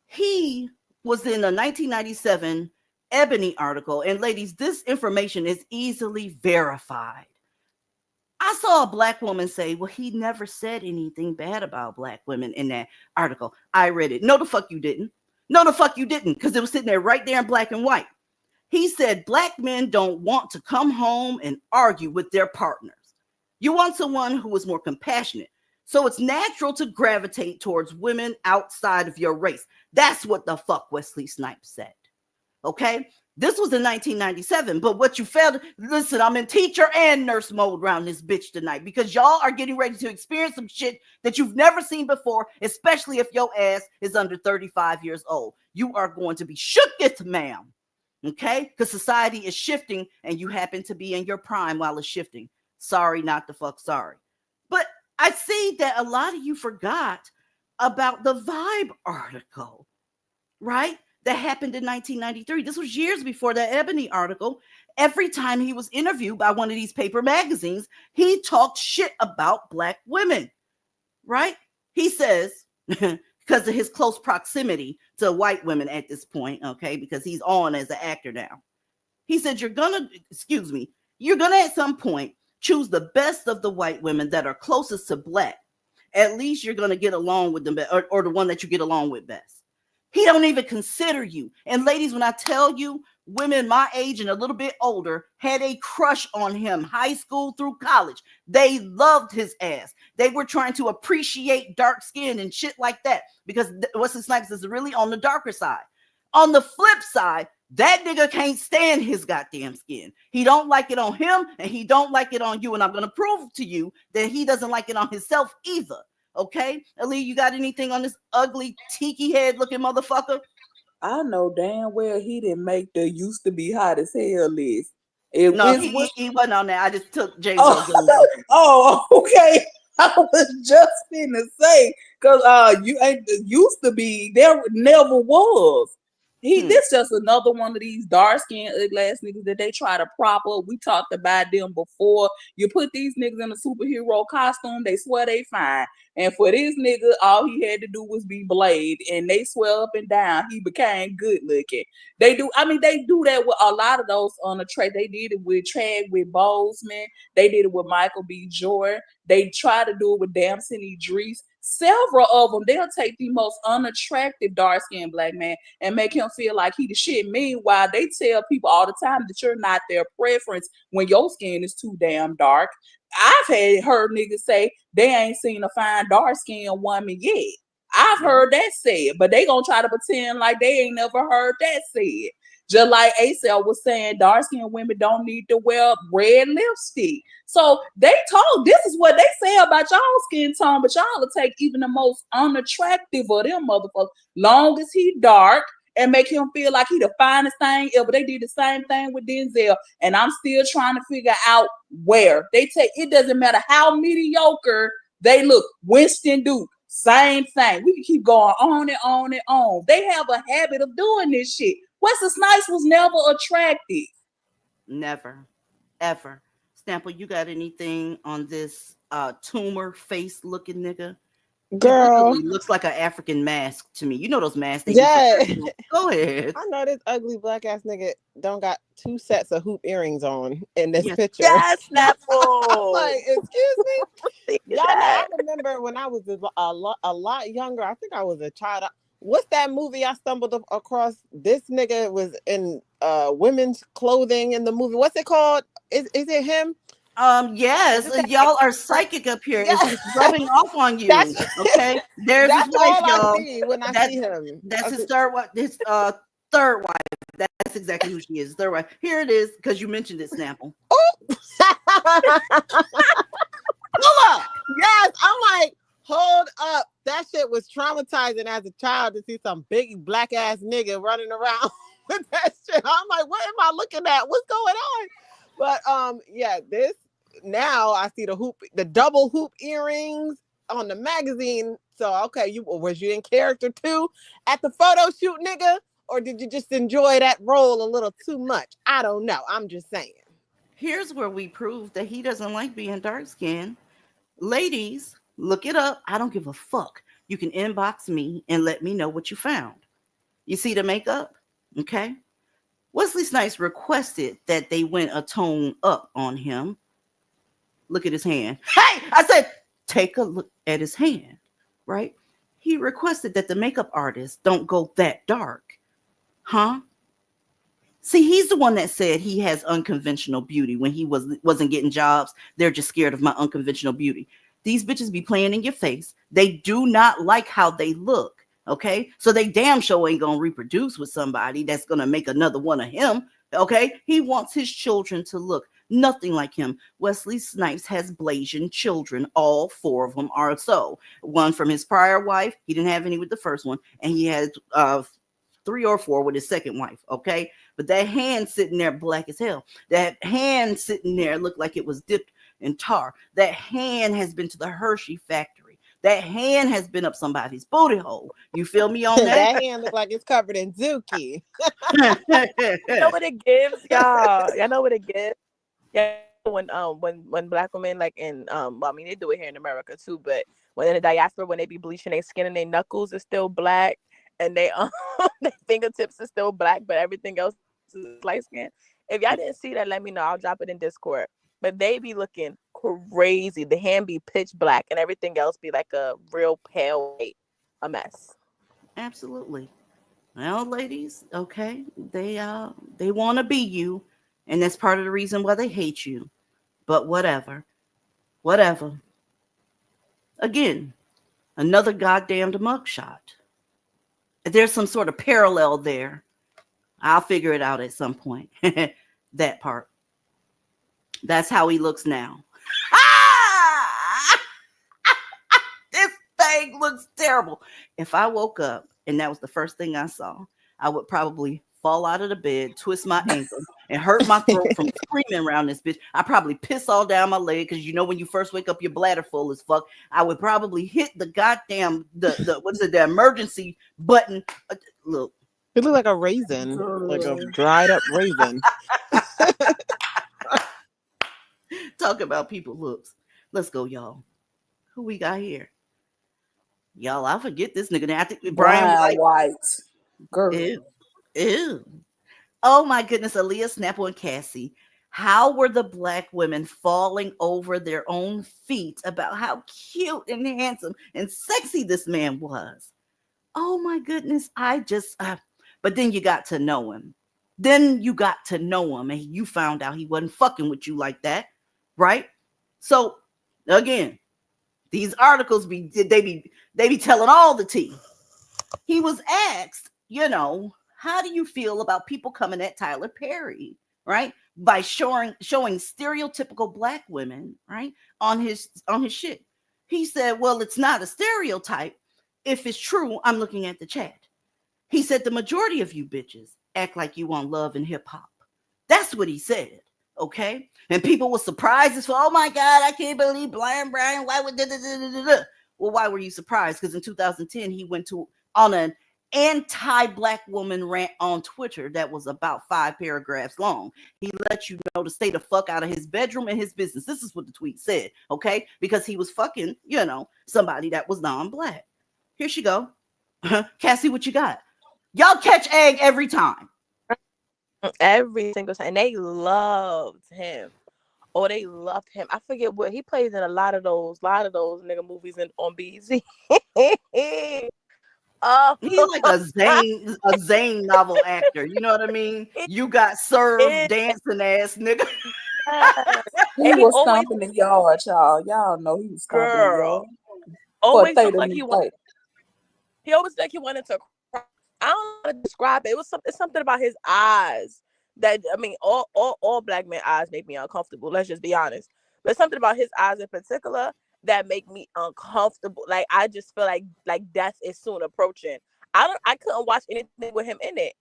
He was in a 1997 Ebony article. And ladies, this information is easily verified. I saw a black woman say, well, he never said anything bad about black women in that article. I read it. No, the fuck you didn't. No, the fuck you didn't, because it was sitting there right there in black and white. He said, black men don't want to come home and argue with their partners. You want someone who is more compassionate. So it's natural to gravitate towards women outside of your race. That's what the fuck Wesley Snipes said. Okay? This was in 1997, but what you failed, listen, I'm in teacher and nurse mode around this bitch tonight because y'all are getting ready to experience some shit that you've never seen before, especially if your ass is under 35 years old. You are going to be shooketh, ma'am. Okay? Because society is shifting and you happen to be in your prime while it's shifting. Sorry, not the fuck sorry. But I see that a lot of you forgot about the Vibe article, right? That happened in 1993. This was years before that Ebony article. Every time he was interviewed by one of these paper magazines, he talked shit about black women, right? He says, because of his close proximity to white women at this point, okay, because he's on as an actor now. He said, you're gonna at some point choose the best of the white women that are closest to black. At least you're gonna get along with them, or the one that you get along with best. He don't even consider you. And ladies, when I tell you, women my age and a little bit older had a crush on him, high school through college. They loved his ass. They were trying to appreciate dark skin and shit like that because Wesley Snipes is really on the darker side. On the flip side, that nigga can't stand his goddamn skin. He don't like it on him and he don't like it on you. And I'm going to prove to you that he doesn't like it on himself either. Okay, Ali, you got anything on this ugly tiki head looking motherfucker? I know damn well he didn't make the used to be hot as hell list. He wasn't on there. I just took James. Okay. I was just finna say because you ain't used to be there, never was. This just another one of these dark skinned ugly ass niggas that they try to prop up. We talked about them before. You put these niggas in a superhero costume, they swear they fine. And for this nigga, all he had to do was be Blade, and they swear up and down he became good looking. They do that with a lot of those on the track. They did it with Chadwick Boseman. They did it with Michael B. Jordan. They try to do it with Damson Idris. Several of them, they'll take the most unattractive dark-skinned black man and make him feel like he the shit. Meanwhile, they tell people all the time that you're not their preference when your skin is too damn dark. I've heard niggas say they ain't seen a fine dark-skinned woman yet. I've heard that said, but they gonna try to pretend like they ain't never heard that said. Just like ASL was saying, dark-skinned women don't need to wear red lipstick. So they told, this is what they say about y'all skin tone, but y'all will take even the most unattractive of them motherfuckers, long as he dark, and make him feel like he the finest thing ever. They did the same thing with Denzel, and I'm still trying to figure out where. It doesn't matter how mediocre they look. Winston Duke, same thing. We can keep going on and on and on. They have a habit of doing this shit. Wesley Snipes was never attractive. Never, ever. Stample, you got anything on this tumor face looking nigga? Girl, he looks like an African mask to me. You know those masks? Yeah. Go ahead. I know this ugly black ass nigga don't got 2 sets of hoop earrings on in this picture. Yes, Snapple. Like, excuse me. Y'all know, I remember when I was a lot younger. I think I was a child. What's that movie I stumbled across? This nigga was in women's clothing in the movie. What's it called? Is it him? Yes, y'all are psychic up here. Yes. It's rubbing off on you. Okay, there's his wife, y'all. See him. That's his third wife. His third wife. That's exactly who she is. Third wife. Here it is, because you mentioned it, Snapple. Oh, hold up. Yes, I'm like, hold up. That shit was traumatizing as a child to see some big black ass nigga running around with that shit. I'm like, what am I looking at? What's going on? But yeah, this now I see the double hoop earrings on the magazine. So okay, was you in character too at the photo shoot, nigga? Or did you just enjoy that role a little too much? I don't know. I'm just saying. Here's where we prove that he doesn't like being dark skinned. Ladies, look it up. I don't give a fuck. You can inbox me and let me know what you found. You see the makeup? Okay. Wesley Snipes requested that they went a tone up on him. Look at his hand. Hey, I said, take a look at his hand, right? He requested that the makeup artist don't go that dark. Huh? See, he's the one that said he has unconventional beauty when he wasn't getting jobs. They're just scared of my unconventional beauty. These bitches be playing in your face. They do not like how they look. Okay, so they damn sure ain't gonna reproduce with somebody that's gonna make another one of him. Okay, he wants his children to look nothing like him. Wesley Snipes has Blasian children. All 4 of them are so. One from his prior wife. He didn't have any with the first one, and he had 3 or 4 with his second wife. Okay, but that hand sitting there black as hell. That hand sitting there looked like it was dipped in tar. That hand has been to the Hershey factory. That hand has been up somebody's booty hole. You feel me on that? That hand look like it's covered in Dookie. You know what it gives, y'all? Y'all know what it gives? Yeah, when black women like in well, I mean they do it here in America too, but when in the diaspora, when they be bleaching their skin and their knuckles is still black and they their fingertips is still black, but everything else is light skin. If y'all didn't see that, let me know. I'll drop it in Discord. But they be looking crazy. The hand be pitch black and everything else be like a real pale white. A mess. Absolutely. Well, ladies, okay, they want to be you, and that's part of the reason why they hate you. But whatever. Again, another goddamned mugshot. There's some sort of parallel there. I'll figure it out at some point. That part. That's how he looks now. This thing looks terrible. If I woke up and that was the first thing I saw, I would probably fall out of the bed, twist my ankle, and hurt my throat from screaming around this bitch. I probably piss all down my leg because you know when you first wake up, your bladder full as fuck. I would probably hit the goddamn the emergency button. Look, it looked like a raisin, like a dried up raisin. Talk about people looks. Let's go, y'all. Who we got here? Y'all, I forget this nigga. I think Brian White. Girl. Ew. Oh my goodness, Aaliyah, Snapple, and Cassie. How were the black women falling over their own feet about how cute and handsome and sexy this man was? Oh my goodness, but then you got to know him. And you found out he wasn't fucking with you like that, right? So again, these articles be telling all the tea. He was asked, how do you feel about people coming at Tyler Perry, right? By showing stereotypical black women, right, on his shit. He said, well, it's not a stereotype. If it's true, I'm looking at the chat. He said, the majority of you bitches act like you want love and hip hop. That's what he said. Okay. And people were surprised as well. Oh my God, I can't believe Brian, why would Well, why were you surprised? Because in 2010, he went on an anti-black woman rant on Twitter that was about 5 paragraphs long. He let you know to stay the fuck out of his bedroom and his business. This is what the tweet said, okay? Because he was fucking, somebody that was non-black. Here she go. Cassie, what you got? Y'all catch egg every time. Every single time. And they loved him. Oh, they loved him. I forget what he plays in a lot of those nigga movies on BZ. He's like a Zane novel actor. You know what I mean? You got served dancing ass nigga. He was stomping the yard, y'all. Y'all know he was stomping the yard. Always looked like he wanted. He always like he wanted to cry. I don't know how to describe it. It's something about his eyes that all black men eyes make me uncomfortable. Let's just be honest. There's something about his eyes in particular that make me uncomfortable. Like I just feel like death is soon approaching. I couldn't watch anything with him in it.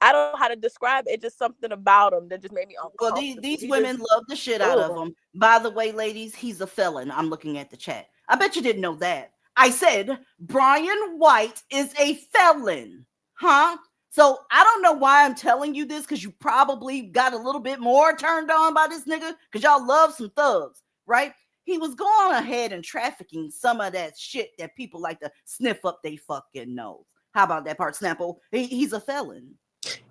I don't know how to describe it. It's just something about him that just made me Well, uncomfortable. these women love the shit out of him. By the way, ladies, he's a felon. I'm looking at the chat. I bet you didn't know that. I said Brian White is a felon. Huh? So I don't know why I'm telling you this, because you probably got a little bit more turned on by this nigga, because y'all love some thugs, right? He was going ahead and trafficking some of that shit that people like to sniff up they fucking nose. How about that part, Snapple? He's a felon.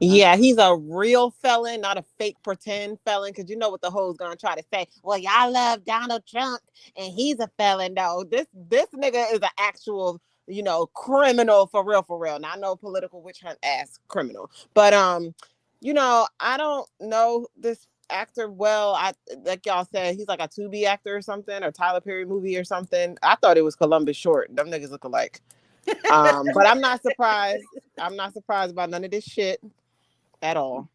Yeah, he's a real felon, not a fake pretend felon. Because you know what the hoe's gonna try to say. Well, y'all love Donald Trump, and he's a felon. No, this nigga is an actual, criminal for real, for real. Not no political witch hunt ass criminal. But I don't know this actor well. I like y'all said, he's like a Tubi actor or something, or Tyler Perry movie or something. I thought it was Columbus Short. Them niggas look alike. But I'm not surprised. I'm not surprised about none of this shit at all.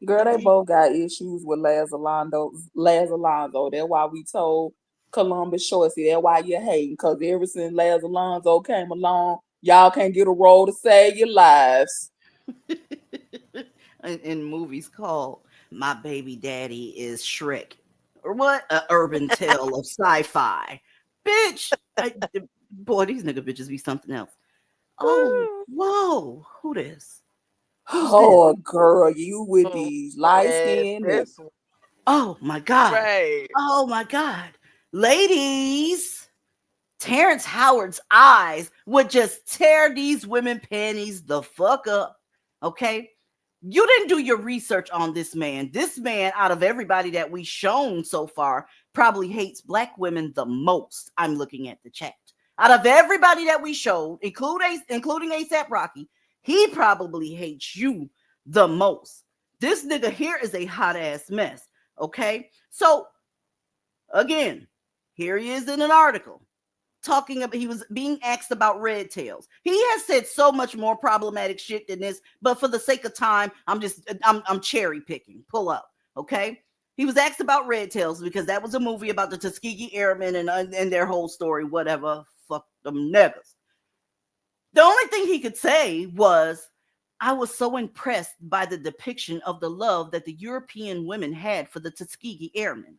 Girl, they both got issues with Laz Alonso. That's why we told Columbus Short, see, that's why you're hating, because ever since Laz Alonso came along, y'all can't get a role to save your lives. In movies called My Baby Daddy is Shrek, or what? An urban tale of sci-fi. Bitch. Boy, these nigga bitches be something else. Oh, whoa. Who this? Oh, girl, you with these light-skinned niggas. Oh, my God. Right. Oh, my God. Ladies, Terrence Howard's eyes would just tear these women panties the fuck up. Okay? You didn't do your research on this man. This man, out of everybody that we've shown so far, probably hates black women the most. I'm looking at the chat. Out of everybody that we showed, including A$AP Rocky, he probably hates you the most. This nigga here is a hot ass mess. Okay? So, again, here he is in an article talking about, he was being asked about red tails. He has said so much more problematic shit than this, but for the sake of time, I'm cherry picking. Pull up. Okay? He was asked about red tails because that was a movie about the Tuskegee Airmen and their whole story, whatever. Fuck them niggas. The only thing he could say was, I was so impressed by the depiction of the love that the European women had for the Tuskegee Airmen.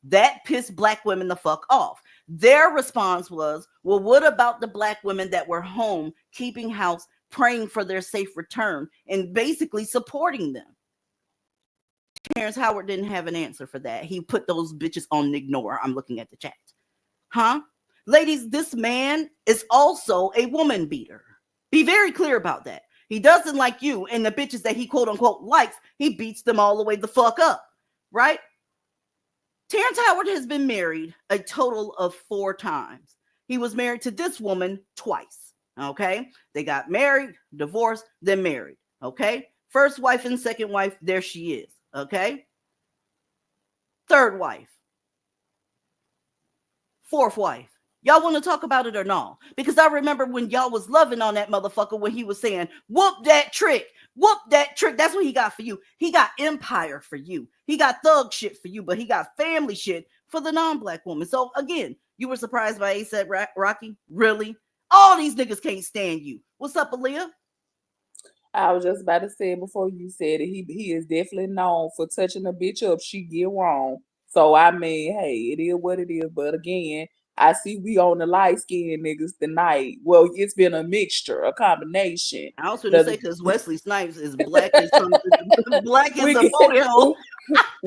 That pissed black women the fuck off. Their response was, well, what about the black women that were home, keeping house, praying for their safe return, and basically supporting them? Terrence Howard didn't have an answer for that. He put those bitches on ignore. I'm looking at the chat. Huh? Ladies, this man is also a woman beater. Be very clear about that. He doesn't like you, and the bitches that he quote unquote likes, he beats them all the way the fuck up. Right? Terrence Howard has been married a total of 4 times. He was married to this woman twice. Okay? They got married, divorced, then married. Okay? First wife and second wife, there she is. Okay? Third wife. Fourth wife. Y'all want to talk about it or no? Because I remember when y'all was loving on that motherfucker when he was saying, whoop that trick. Whoop that trick. That's what he got for you. He got empire for you. He got thug shit for you, but he got family shit for the non-black woman. So again, you were surprised by A$AP Rocky? Really? All these niggas can't stand you. What's up, Aaliyah? I was just about to say it before you said it. He is definitely known for touching a bitch up, she get wrong. So I mean, hey, it is what it is. But again, I see we on the light skinned niggas tonight. Well, it's been a mixture, a combination. I was going to say, because Wesley Snipes is black as black as a photo.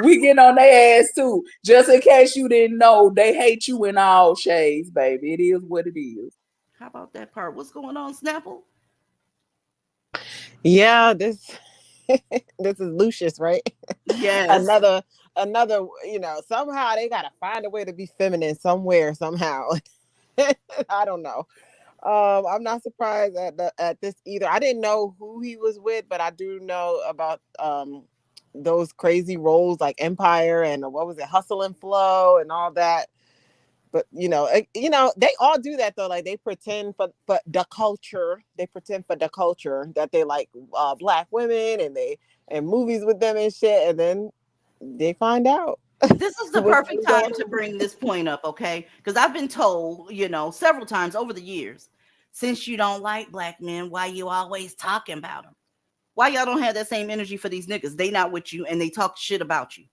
We getting on their ass too. Just in case you didn't know, they hate you in all shades, baby. It is what it is. How about that part? What's going on, Snapple? Yeah, this is Lucius, right? Yes. Another, somehow they gotta find a way to be feminine somewhere, somehow. I don't know. I'm not surprised at this either. I didn't know who he was with, but I do know about those crazy roles like Empire and what was it, Hustle and Flow and all that. But they all do that though. Like they pretend for the culture. They pretend for the culture that they like black women and movies with them and shit, and then they find out. This is the What's perfect going time to on? bring this point up, okay? Because I've been told, several times over the years, since you don't like black men, why you always talking about them? Why y'all don't have that same energy for these niggas? They not with you and they talk shit about you.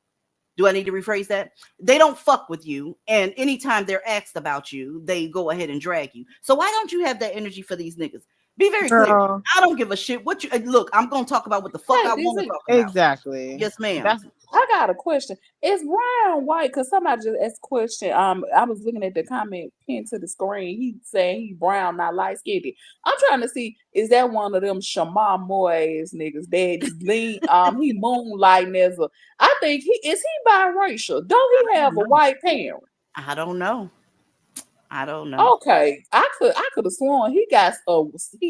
Do I need to rephrase that? They don't fuck with you, and anytime they're asked about you, they go ahead and drag you. So why don't you have that energy for these niggas? Be very clear. Girl. I don't give a shit what you look. I'm gonna talk about what the fuck Hey, I want to talk about. Exactly. Yes, ma'am. That's I got a question. Is brown white? Because somebody just asked a question. I was looking at the comment pinned to the screen. He saying he brown, not light skinned. I'm trying to see, is that one of them Shema Moy ass niggas that lean he moonlighting as a I think he biracial. Don't he have a No, white parent? I don't know. I don't know. Okay, I could have sworn he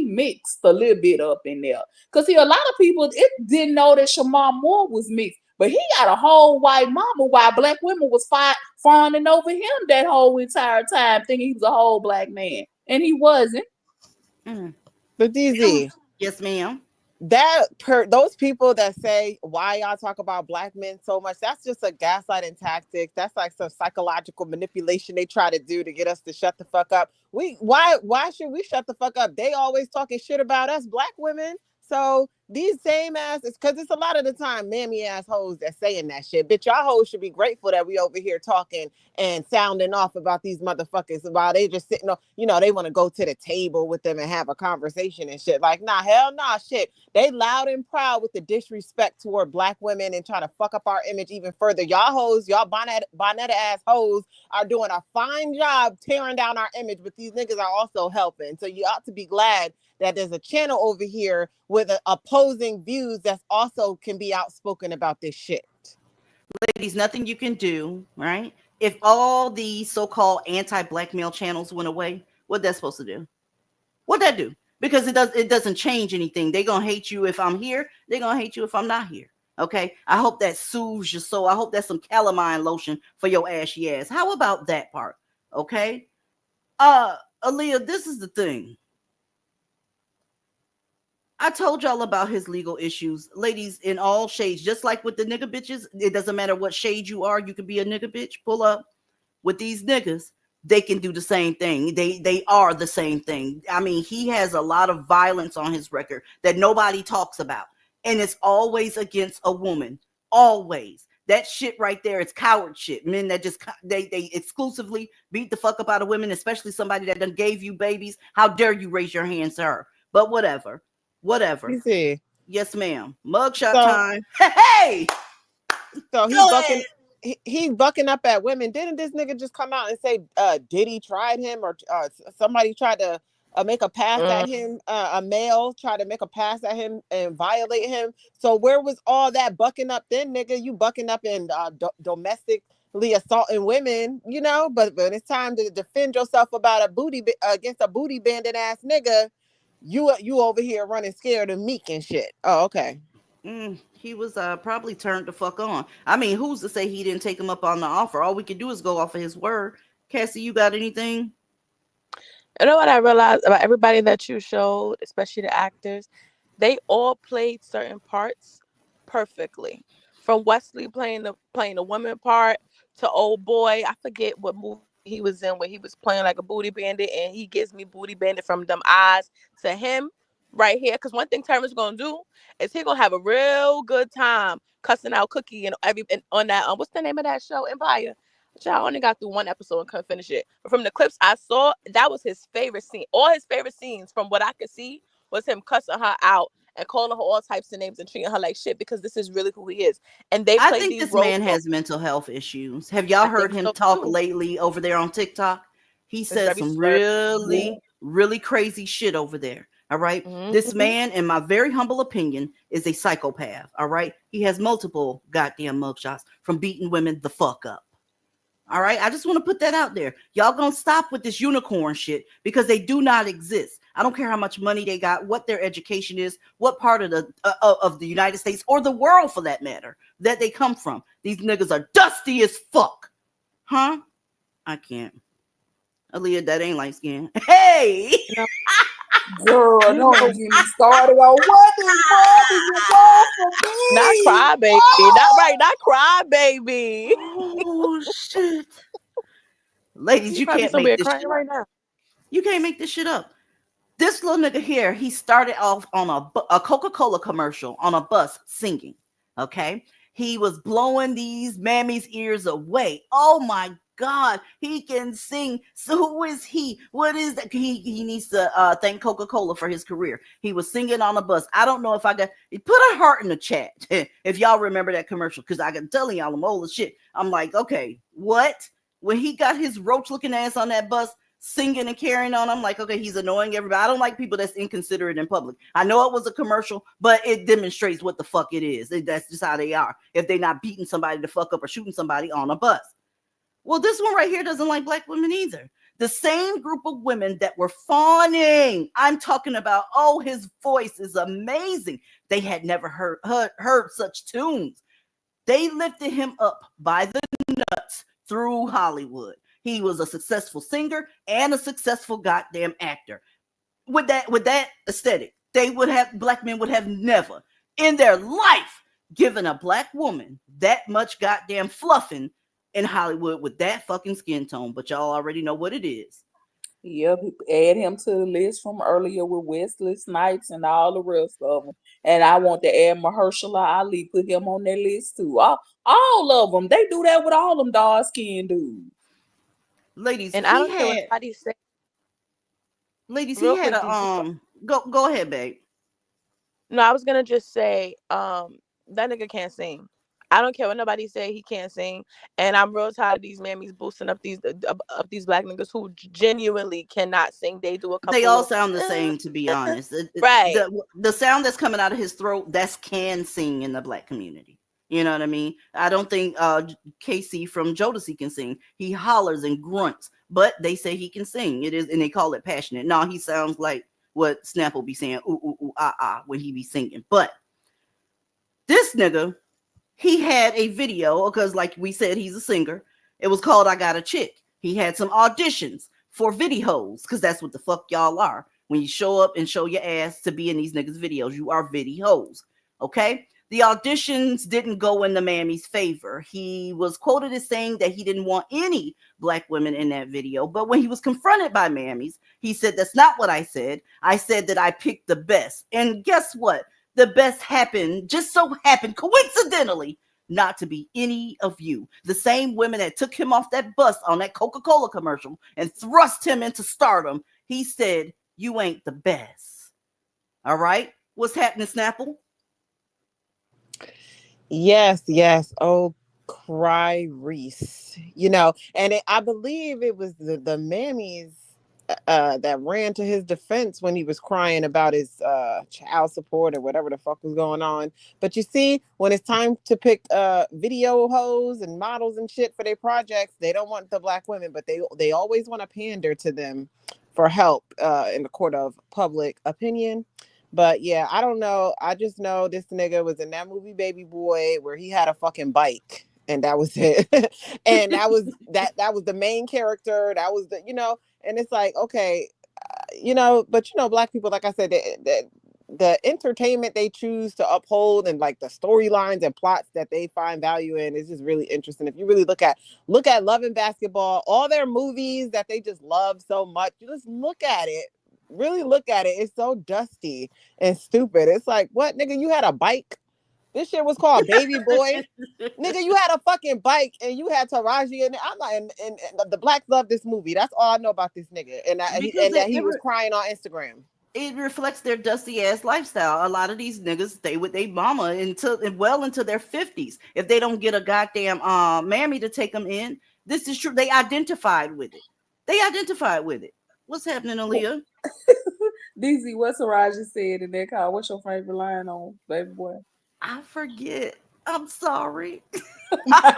mixed a little bit up in there. Cause see, a lot of people didn't know that Shamar Moore was mixed, but he got a whole white mama while black women was fawning over him that whole entire time, thinking he was a whole black man, and he wasn't. Mm. but DZ. Yes, ma'am. Those people that say why y'all talk about black men so much, that's just a gaslighting tactic. That's like some psychological manipulation they try to do to get us to shut the fuck up. Why should we shut the fuck up? They always talking shit about us black women. So these same asses, because it's a lot of the time mammy ass hoes that saying that shit. Bitch, y'all hoes should be grateful that we over here talking and sounding off about these motherfuckers while they just sitting on, they want to go to the table with them and have a conversation and shit. Like, nah, hell nah, shit. They loud and proud with the disrespect toward black women and trying to fuck up our image even further. Y'all hoes, y'all bonnet ass hoes are doing a fine job tearing down our image, but these niggas are also helping. So you ought to be glad that there's a channel over here with opposing views that's also can be outspoken about this shit. Ladies, nothing you can do, right? If all the so-called anti-black male channels went away, what that's supposed to do? What'd that do? Because it doesn't change anything. They're gonna hate you if I'm here, they're gonna hate you if I'm not here. Okay. I hope that soothes your soul. I hope that's some calamine lotion for your ashy ass. How about that part? Okay. Aaliyah, this is the thing. I told y'all about his legal issues. Ladies, in all shades, just like with the nigga bitches, it doesn't matter what shade you are, you can be a nigga bitch. Pull up. With these niggas, they can do the same thing. They are the same thing. I mean, he has a lot of violence on his record that nobody talks about. And it's always against a woman. Always. That shit right there, it's coward shit. Men that just they exclusively beat the fuck up out of women, especially somebody that done gave you babies. How dare you raise your hands to her? But whatever. You see. Yes, ma'am. Mugshot So, time. Hey! So Go ahead. he's bucking up at women. Didn't this nigga just come out and say Diddy tried him or somebody tried to make a pass at him? A male tried to make a pass at him and violate him. So where was all that bucking up then, nigga? You bucking up in domestically assaulting women, but when it's time to defend yourself about against a booty bandit ass nigga, you over here running scared and meek and shit. Oh, okay. He was probably turned the fuck on. I mean, who's to say he didn't take him up on the offer? All we can do is go off of his word. Cassie, you got anything? You know what I realized about everybody that you showed, especially the actors? They all played certain parts perfectly. From Wesley playing the woman part to old boy, I forget what movie he was in where he was playing like a booty bandit, and he gives me booty bandit from them eyes to him right here. Because one thing Terrence gonna do is he gonna have a real good time cussing out Cookie and on that what's the name of that show, Empire. I only got through one episode and couldn't finish it. But from the clips I saw, that was his favorite scene. All his favorite scenes, from what I could see, was him cussing her out and calling her all types of names and treating her like shit, because this is really who he is. And they I played think these this roles. man has mental health issues. Have y'all heard him talk lately over there on TikTok? He says some really, really crazy shit over there. All right. Mm-hmm. This man, in my very humble opinion, is a psychopath. All right. He has multiple goddamn mugshots from beating women the fuck up. All right. I just want to put that out there. Y'all gonna stop with this unicorn shit, because they do not exist. I don't care how much money they got, what their education is, what part of the United States or the world for that matter that they come from. These niggas are dusty as fuck. Huh? I can't. Aaliyah, that ain't light skin. Hey! Girl, You don't know, get me started on what is you want from not me? cry baby. Not cry baby. Oh shit. Ladies, You you probably can't make somewhere this crying shit up. right now. You can't make this shit up. This little nigga here, he started off on a Coca-Cola commercial on a bus singing. Okay. He was blowing these mammies' ears away. Oh my God, he can sing. So who is he? What is that? He needs to thank Coca-Cola for his career. He was singing on a bus. I don't know if I got put a heart in the chat if y'all remember that commercial, because I can telling y'all I'm old as shit. I'm like, okay, what? When he got his roach looking ass on that bus, singing and carrying on, I'm like, okay, he's annoying everybody. I don't like people that's inconsiderate in public. I know it was a commercial, but it demonstrates what the fuck it is. That's just how they are. If they're not beating somebody to fuck up or shooting somebody on a bus. Well, this one right here doesn't like black women either. The same group of women that were fawning. I'm talking about, oh, his voice is amazing. They had never heard such tunes. They lifted him up by the nuts through Hollywood. He was a successful singer and a successful goddamn actor. With that aesthetic, black men would have never in their life given a black woman that much goddamn fluffing in Hollywood with that fucking skin tone. But y'all already know what it is. Yep, add him to the list from earlier with Wesley Snipes and all the rest of them. And I want to add Mahershala Ali, put him on that list too. All of them. They do that with all them dark skinned dudes. Ladies, And I don't care what nobody say. Ladies, Real he had quick, a go ahead, babe. No, I was gonna just say, that nigga can't sing. I don't care what nobody say, he can't sing. And I'm real tired of these mammies boosting up these black niggas who genuinely cannot sing. They do a couple. They all sound the same, to be honest. Right. The sound that's coming out of his throat, that's can sing in the black community. You know what I mean? I don't think Casey from Jodeci can sing. He hollers and grunts, but they say he can sing. It is, and they call it passionate. No, he sounds like what Snap will be saying, ooh, ooh, ooh, ah, ah, when he be singing. But this nigga, he had a video, because like we said, he's a singer. It was called I Got a Chick. He had some auditions for videos, because that's what the fuck y'all are. When you show up and show your ass to be in these niggas' videos, you are videos. Okay? The auditions didn't go in the mammy's favor. He was quoted as saying that he didn't want any black women in that video. But when he was confronted by mammies, he said, that's not what I said. I said that I picked the best. And guess what? The best just so happened, coincidentally, not to be any of you. The same women that took him off that bus on that Coca-Cola commercial and thrust him into stardom. He said, you ain't the best. All right? What's happening, Snapple? Yes. Oh, cry Reese. And I believe it was the mammies that ran to his defense when he was crying about his child support or whatever the fuck was going on. But you see, when it's time to pick video hoes and models and shit for their projects, they don't want the black women, but they always want to pander to them for help in the court of public opinion. But yeah, I don't know. I just know this nigga was in that movie Baby Boy where he had a fucking bike, and that was it. And that was the main character. That was and it's like, okay, but black people, like I said, the entertainment they choose to uphold and like the storylines and plots that they find value in is just really interesting. If you really look at Love and Basketball, all their movies that they just love so much, you just look at it. Really look at it. It's so dusty and stupid. It's like, what, nigga? You had a bike? This shit was called Baby Boy. Nigga, you had a fucking bike and you had Taraji in it. I'm like, and the blacks love this movie. That's all I know about this nigga. And that he was crying on Instagram. It reflects their dusty ass lifestyle. A lot of these niggas stay with their mama well into their 50s. If they don't get a goddamn mammy to take them in, this is true. They identified with it. What's happening, Aaliyah? DZ, what Taraji said in that call? What's your favorite line on Baby Boy? I forget. I'm sorry.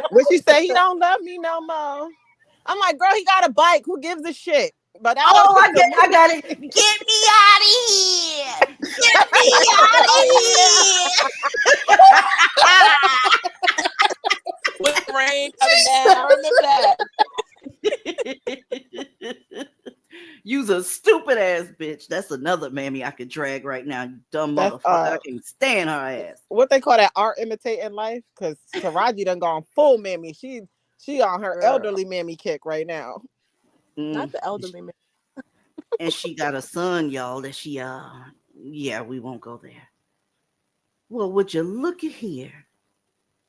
What she say? He don't love me no more. I'm like, girl, he got a bike. Who gives a shit? But I got it. Get me out of here. Get me out of here. With the rain coming down. I remember that. You's a stupid ass bitch. That's another mammy I could drag right now. You dumb That's, motherfucker. I can't stand her ass. What they call that, art imitating life? Because Taraji done gone full mammy. She on her Girl. elderly mammy kick right now. Not the elderly man. And she got a son, y'all, that she yeah, we won't go there. Well, would you look at here?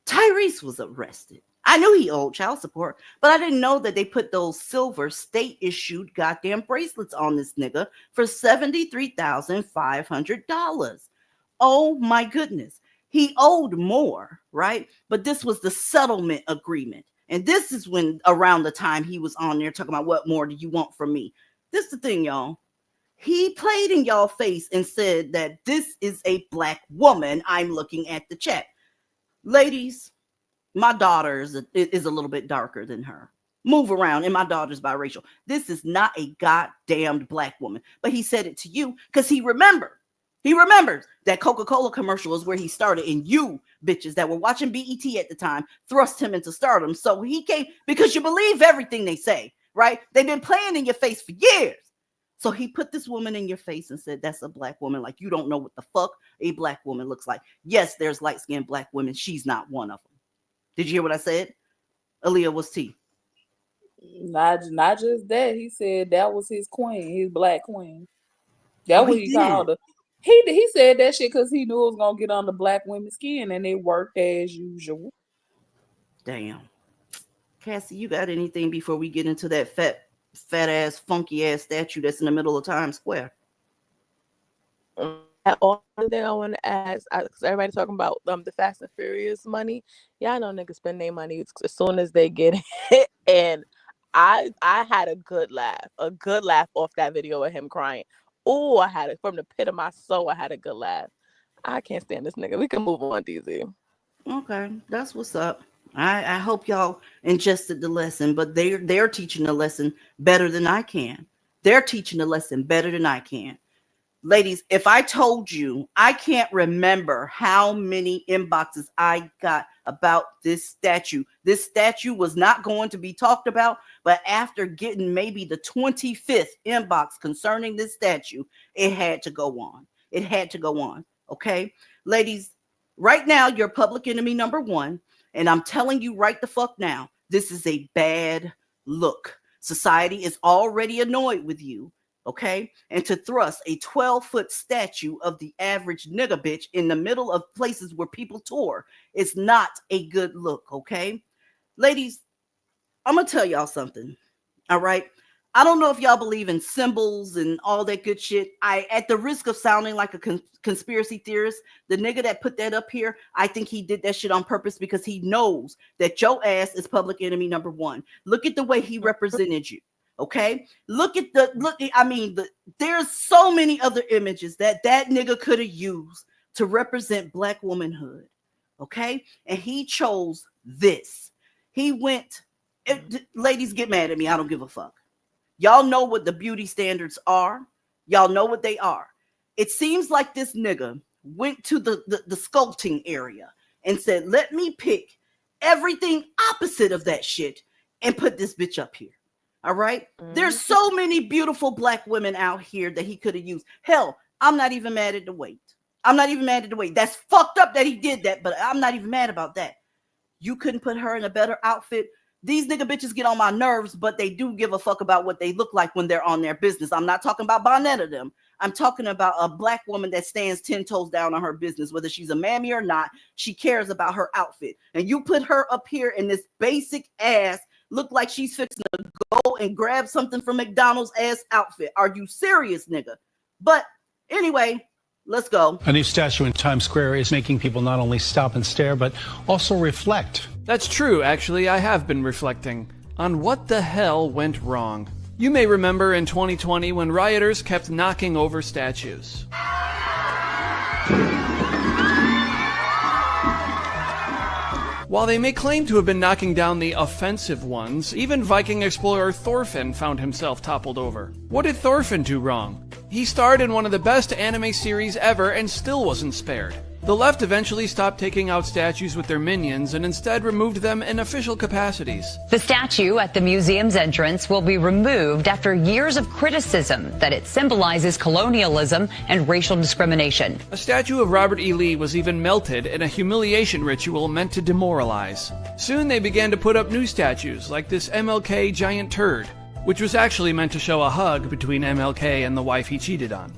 Tyrese was arrested. I knew he owed child support, but I didn't know that they put those silver state-issued goddamn bracelets on this nigga for $73,500. Oh my goodness. He owed more, right? But this was the settlement agreement. And this is when around the time he was on there talking about what more do you want from me? This is the thing, y'all. He played in y'all face and said that this is a black woman. I'm looking at the chat. Ladies, my daughter is a little bit darker than her. Move around, and my daughter's biracial. This is not a goddamned black woman. But he said it to you because he remembered. He remembers that Coca-Cola commercial is where he started, and you bitches that were watching BET at the time thrust him into stardom. So he came because you believe everything they say, right? They've been playing in your face for years. So he put this woman in your face and said, that's a black woman. Like, you don't know what the fuck a black woman looks like. Yes, there's light-skinned black women. She's not one of them. Did you hear what I said? Aaliyah, what's T? Not just that. He said that was his queen, his black queen. That's what he called her. He said that shit because he knew it was gonna get on the black women's skin, and it worked as usual. Damn. Cassie, you got anything before we get into that fat ass, funky ass statue that's in the middle of Times Square? All thing I want to ask, because everybody talking about the Fast and Furious money. Yeah, I know niggas spend their money as soon as they get it, and I had a good laugh off that video of him crying. Oh, I had it from the pit of my soul. I had a good laugh. I can't stand this nigga. We can move on, DZ. Okay, that's what's up. I hope y'all ingested the lesson, but they're teaching the lesson better than I can. They're teaching the lesson better than I can. Ladies, if I told you, I can't remember how many inboxes I got about this statue. This statue was not going to be talked about, but after getting maybe the 25th inbox concerning this statue, it had to go on. It had to go on. Okay, ladies, right now, you're public enemy number one. And I'm telling you right the fuck now, this is a bad look. Society is already annoyed with you. Okay, and to thrust a 12-foot statue of the average nigga bitch in the middle of places where people tour is not a good look. Okay, ladies, I'm gonna tell y'all something. All right, I don't know if y'all believe in symbols and all that good shit. At the risk of sounding like a conspiracy theorist, the nigga that put that up here, I think he did that shit on purpose because he knows that your ass is public enemy number one. Look at the way he represented you. Okay, there's so many other images that nigga could have used to represent black womanhood. Okay, and he chose this. He went, ladies, get mad at me. I don't give a fuck. Y'all know what the beauty standards are. Y'all know what they are. It seems like this nigga went to the sculpting area and said, let me pick everything opposite of that shit and put this bitch up here. All right. There's so many beautiful black women out here that he could have used. Hell, I'm not even mad at the weight. That's fucked up that he did that, but I'm not even mad about that. You couldn't put her in a better outfit. These nigga bitches get on my nerves, but they do give a fuck about what they look like when they're on their business. I'm not talking about Bonetta them. I'm talking about a black woman that stands 10 toes down on her business, whether she's a mammy or not. She cares about her outfit. And you put her up here in this basic ass, look like she's fixing to go and grab something from McDonald's ass outfit. Are you serious, nigga? But anyway, let's go. A new statue in Times Square is making people not only stop and stare, but also reflect. That's true, actually. I have been reflecting on what the hell went wrong. You may remember in 2020 when rioters kept knocking over statues. While they may claim to have been knocking down the offensive ones, even Viking explorer Thorfinn found himself toppled over. What did Thorfinn do wrong? He starred in one of the best anime series ever and still wasn't spared. The left eventually stopped taking out statues with their minions and instead removed them in official capacities. The statue at the museum's entrance will be removed after years of criticism that it symbolizes colonialism and racial discrimination. A statue of Robert E. Lee was even melted in a humiliation ritual meant to demoralize. Soon they began to put up new statues like this MLK giant turd, which was actually meant to show a hug between MLK and the wife he cheated on.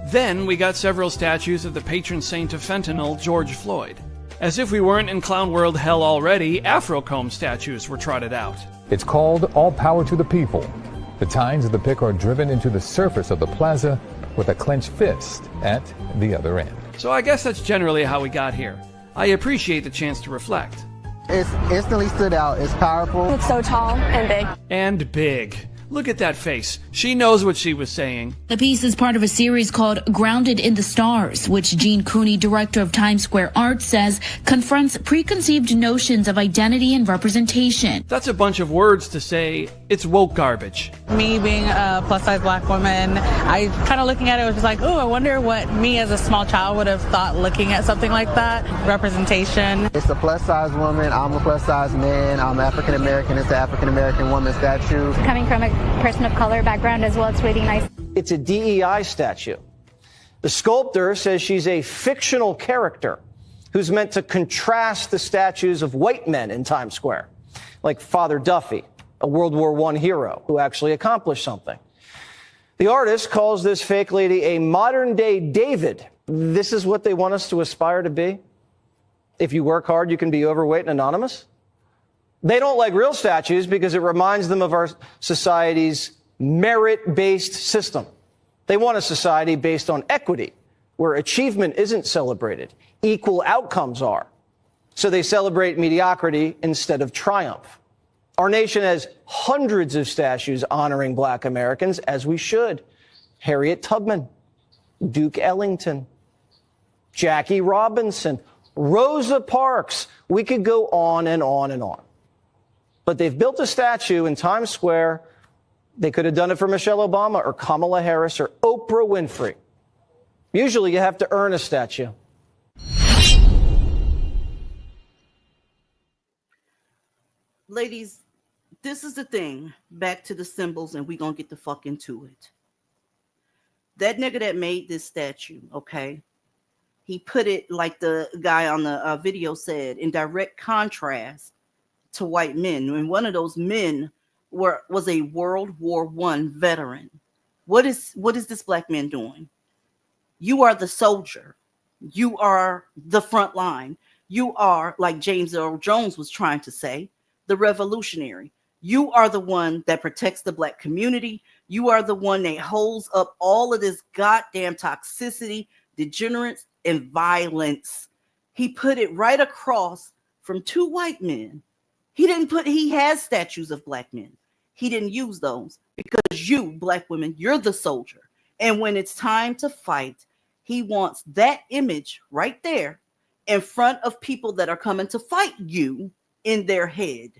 Then we got several statues of the patron saint of fentanyl, George Floyd. As if we weren't in clown world hell already, Afro-comb statues were trotted out. It's called All Power to the People. The tines of the pick are driven into the surface of the plaza with a clenched fist at the other end. So I guess that's generally how we got here. I appreciate the chance to reflect. It's instantly stood out. It's powerful. It's so tall and big. And big. Look at that face. She knows what she was saying. The piece is part of a series called Grounded in the Stars, which Gene Cooney, director of Times Square Art, says confronts preconceived notions of identity and representation. That's a bunch of words to say it's woke garbage. Me being a plus-size black woman, I kind of looking at it was just like, oh, I wonder what me as a small child would have thought looking at something like that. Representation. It's a plus-size woman. I'm a plus-size man. I'm African-American. It's an African-American woman statue. Coming from a person of color background as well, it's really nice. It's a DEI statue. The sculptor says she's a fictional character who's meant to contrast the statues of white men in Times Square, like Father Duffy, a World War I hero who actually accomplished something. The artist calls this fake lady a modern-day David. This is what they want us to aspire to be? If you work hard, you can be overweight and anonymous? They don't like real statues because it reminds them of our society's merit-based system. They want a society based on equity, where achievement isn't celebrated, equal outcomes are. So they celebrate mediocrity instead of triumph. Our nation has hundreds of statues honoring black Americans, as we should. Harriet Tubman, Duke Ellington, Jackie Robinson, Rosa Parks. We could go on and on and on. But they've built a statue in Times Square. They could have done it for Michelle Obama or Kamala Harris or Oprah Winfrey. Usually you have to earn a statue. Ladies, this is the thing. Back to the symbols, and we're going to get the fuck into it. That nigga that made this statue, okay, he put it, like the guy on the video said, in direct contrast to white men. And one of those men was a World War I veteran. What is this black man doing? You are the soldier. You are the front line. You are, like James Earl Jones was trying to say, the revolutionary. You are the one that protects the black community. You are the one that holds up all of this goddamn toxicity, degeneracy, and violence. He put it right across from two white men. He has statues of black men. He didn't use those because you, black women, you're the soldier. And when it's time to fight, he wants that image right there in front of people that are coming to fight you in their head.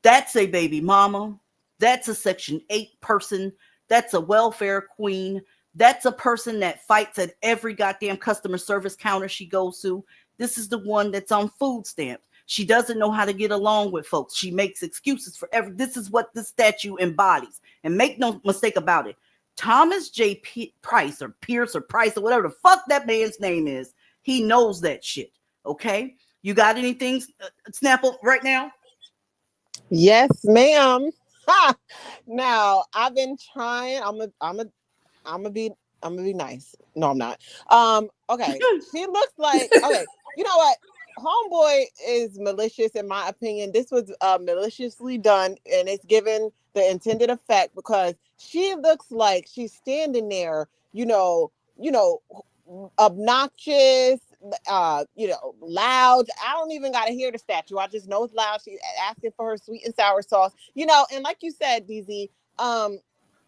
That's a baby mama. That's a Section 8 person. That's a welfare queen. That's a person that fights at every goddamn customer service counter she goes to. This is the one that's on food stamps. She doesn't know how to get along with folks. She makes excuses for this is what this statue embodies. And make no mistake about it. Thomas J. Price or Pierce or Price or whatever the fuck that man's name is, he knows that shit. Okay? You got anything, Snapple, right now? Yes, ma'am. Ha! Now, I've been trying. I'm gonna be nice. No, I'm not. Okay. She looks like, okay, you know what? Homeboy is malicious in my opinion. This was maliciously done, and it's given the intended effect because she looks like she's standing there, obnoxious, loud. I don't even gotta hear the statue. I just know it's loud. She's asking for her sweet and sour sauce, and like you said, DZ,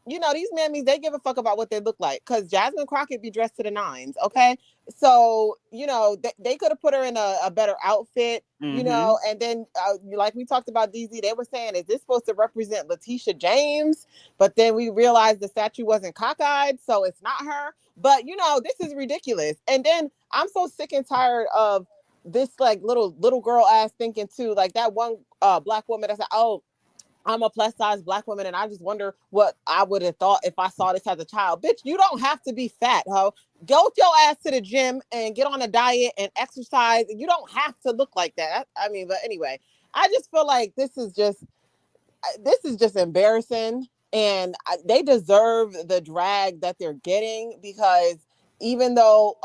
you know, these mammies, they give a fuck about what they look like, because Jasmine Crockett be dressed to the nines, okay? So, you know, they could have put her in a better outfit, you know, and then, like we talked about, DZ, they were saying, is this supposed to represent Letitia James? But then we realized the statue wasn't cockeyed, so it's not her. But, you know, this is ridiculous. And then I'm so sick and tired of this, like, little girl ass thinking, too, like that one Black woman that said, oh, I'm a plus size Black woman, and I just wonder what I would have thought if I saw this as a child. Bitch, you don't have to be fat, ho. Go with your ass to the gym and get on a diet and exercise. You don't have to look like that. I mean, but anyway, I just feel like this is just embarrassing, and they deserve the drag that they're getting, because even though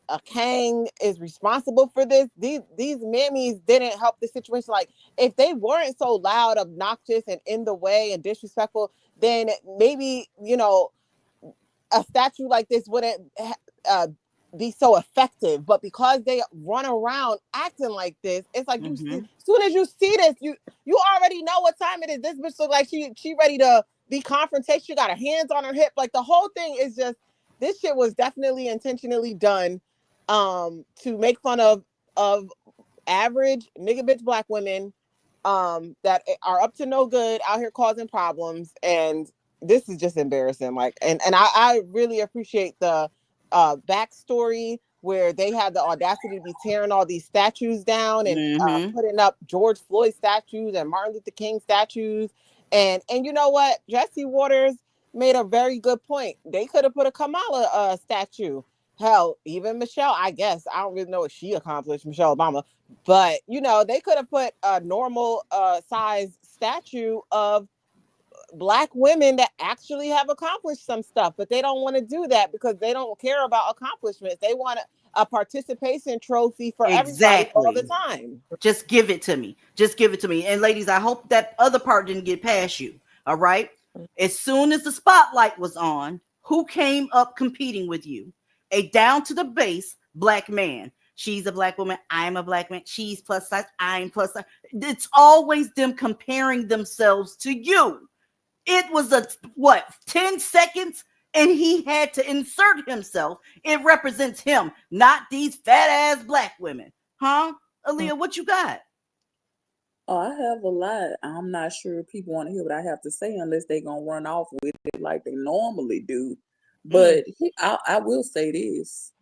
a Kang is responsible for this, these mammies didn't help the situation. Like, if they weren't so loud, obnoxious, and in the way and disrespectful, then maybe, you know, a statue like this wouldn't be so effective. But because they run around acting like this, it's like you see, as soon as you see this, you already know what time it is. This bitch look like she ready to be confrontation. She got her hands on her hip. Like, the whole thing is just, this shit was definitely intentionally done to make fun of average nigga bitch Black women that are up to no good, out here causing problems. And this is just embarrassing. Like, and I really appreciate the backstory where they had the audacity to be tearing all these statues down and putting up George Floyd statues and Martin Luther King statues. And you know what? Jesse Waters made a very good point. They could have put a Kamala statue. Hell, even Michelle, I guess. I don't really know what she accomplished, Michelle Obama. But, you know, they could have put a normal size statue of Black women that actually have accomplished some stuff. But they don't want to do that because they don't care about accomplishments. They want a participation trophy for everybody all the time. Just give it to me. Just give it to me. And ladies, I hope that other part didn't get past you. All right. As soon as the spotlight was on, who came up competing with you? A down to the base Black man. She's a Black woman. I'm a Black man. She's plus size. I'm plus size. It's always them comparing themselves to you. It was 10 seconds, and he had to insert himself. It represents him, not these fat ass Black women. Huh? Aaliyah, what you got? Oh, I have a lot. I'm not sure if people want to hear what I have to say unless they're going to run off with it like they normally do. But I will say this.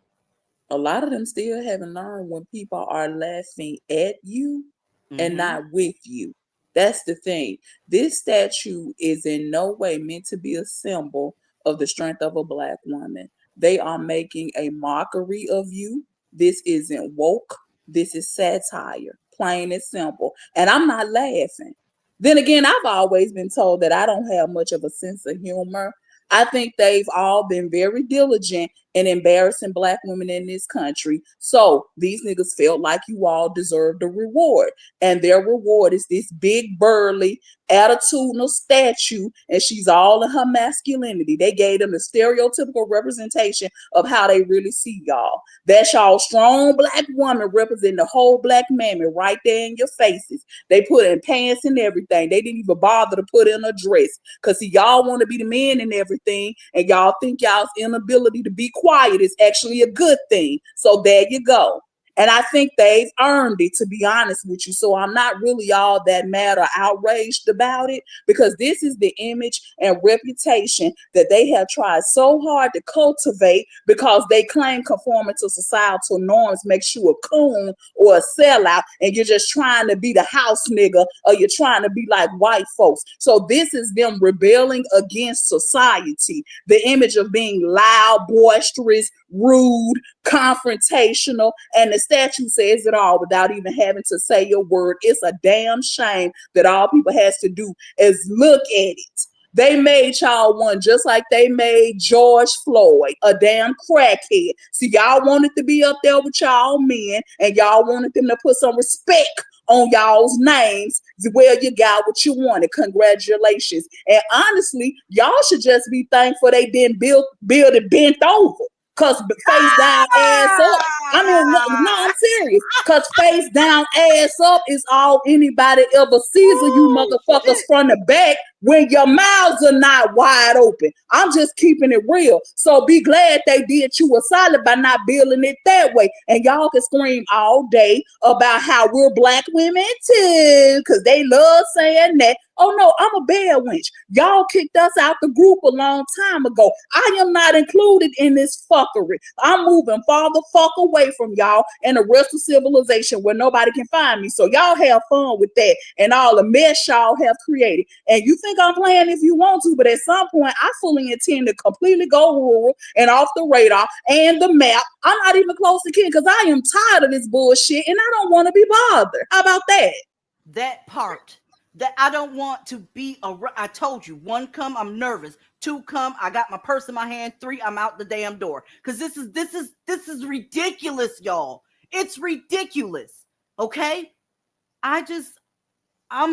A lot of them still haven't learned when people are laughing at you and not with you. That's the thing. This statue is in no way meant to be a symbol of the strength of a Black woman. They are making a mockery of you. This isn't woke. This is satire, plain and simple. And I'm not laughing. Then again, I've always been told that I don't have much of a sense of humor. I think they've all been very diligent in embarrassing Black women in this country. So these niggas felt like you all deserved a reward. And their reward is this big, burly, attitudinal statue, and she's all in her masculinity. They gave them the stereotypical representation of how they really see y'all. That's y'all strong Black woman representing the whole Black mammy right there in your faces. They put in pants and everything. They didn't even bother to put in a dress. Because see, y'all want to be the men and everything, and y'all think y'all's inability to be quiet is actually a good thing. So there you go. And I think they've earned it, to be honest with you. So I'm not really all that mad or outraged about it, because this is the image and reputation that they have tried so hard to cultivate, because they claim conforming to societal norms makes you a coon or a sellout, and you're just trying to be the house nigga, or you're trying to be like white folks. So this is them rebelling against society. The image of being loud, boisterous, rude, confrontational, and the statue says it all without even having to say your word. It's a damn shame that all people has to do is look at it. They made y'all one just like they made George Floyd, a damn crackhead. See, y'all wanted to be up there with y'all men, and y'all wanted them to put some respect on y'all's names. Well, you got what you wanted. Congratulations. And honestly, y'all should just be thankful they didn't build it bent over. Cause face down, ass up. I mean, no, I'm serious. Because face down, ass up is all anybody ever sees of you motherfuckers from the back when your mouths are not wide open. I'm just keeping it real. So be glad they did you a solid by not building it that way. And y'all can scream all day about how we're black women too, because they love saying that. Oh no, I'm a bad wench. Y'all kicked us out the group a long time ago. I am not included in this fuckery. I'm moving far the fuck away from y'all and the rest of civilization where nobody can find me. So y'all have fun with that and all the mess y'all have created. And you think I'm playing if you want to, but at some point I fully intend to completely go rural and off the radar and the map. I'm not even close to kidding because I am tired of this bullshit and I don't want to be bothered. How about that? That part. That I don't want to be I told you, 1, come, I'm nervous. 2, come, I got my purse in my hand. 3, I'm out the damn door. Because this is ridiculous, y'all. It's ridiculous. Okay? Cassie, I